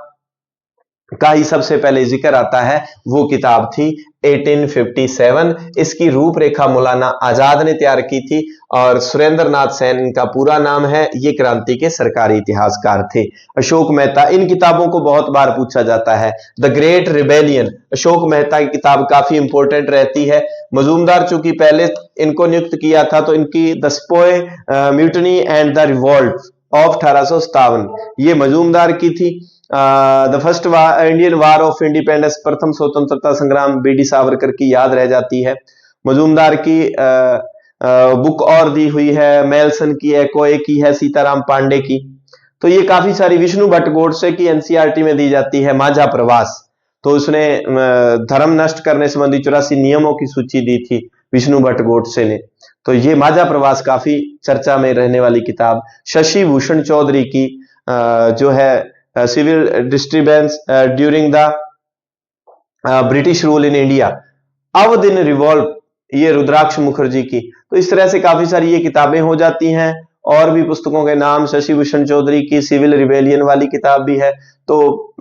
का ही सबसे पहले जिक्र आता है, वो किताब थी 1857। इसकी रूपरेखा मौलाना आजाद ने तैयार की थी, और सुरेंद्र नाथ सेन इनका पूरा नाम है। ये क्रांति के सरकारी इतिहासकार थे। अशोक मेहता, इन किताबों को बहुत बार पूछा जाता है। The great rebellion, Ashok Mehta की किताब काफी इंपॉर्टेंट रहती है। मजूमदार चूंकि पहले इनको नियुक्त किया था, तो इनकी the sepoy mutiny and the revolt of 1857 ये मजूमदार की थी। The first Indian war of independence, प्रथम स्वतंत्रता संग्राम बी.डी. सावरकर की याद रह जाती है। मजूमदार की बुक और दी हुई है, मेल्सन की है, कोए की है, सीताराम पांडे की। तो ये काफी सारी, विष्णु भट्ट गोडसे की एनसीईआरटी में दी जाती है। माझा प्रवास, तो उसने धर्म नष्ट करने संबंधी 84 नियमों की सूची दी थी विष्णु भट्ट गोडसे ने। तो ये माझा प्रवास काफी चर्चा में रहने वाली किताब। शशि भूषण चौधरी की जो है civil disturbance during the British rule in India, Awadh in revolt, ये रुद्राक्ष मुखर्जी की। तो इस तरह से काफी सारी ये किताबें हो जाती हैं। और भी पुस्तकों के नाम, शशि भूषण चौधरी की सिविल रिबेलियन वाली किताब भी है। तो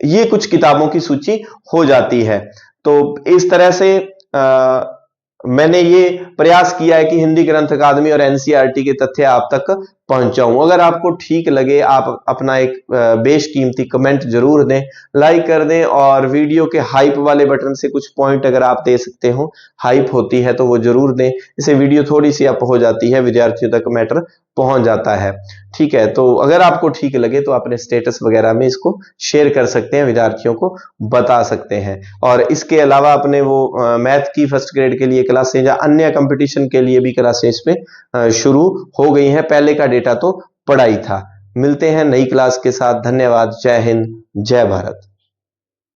ये कुछ किताबों की सूची हो जाती है। तो इस तरह से मैंने ये प्रयास किया है कि हिंदी ग्रंथ अकादमी और एनसीईआरटी के तथ्य आप तक पहुंचाऊं। अगर आपको ठीक लगे आप अपना एक बेशकीमती कमेंट जरूर दें, लाइक कर दें और वीडियो के हाइप वाले बटन से कुछ पॉइंट अगर आप दे सकते हो, हाइप होती है तो वो जरूर दें। इससे वीडियो थोड़ी सी अप हो जाती है, विद्यार्थियों तक मैटर पहुंच जाता है। ठीक है, तो अगर आपको ठीक लगे तो अपने स्टेटस वगैरह में इसको शेयर कर सकते हैं, विद्यार्थियों को बता सकते हैं। और इसके अलावा अपने वो मैथ की फर्स्ट ग्रेड के लिए क्लासें या अन्य कंपटीशन के लिए भी क्लासें इस पे शुरू हो गई हैं। पहले का डेटा तो पढ़ाई था। मिलते हैं नई क्लास के साथ। धन्यवाद। जय हिंद, जय भारत।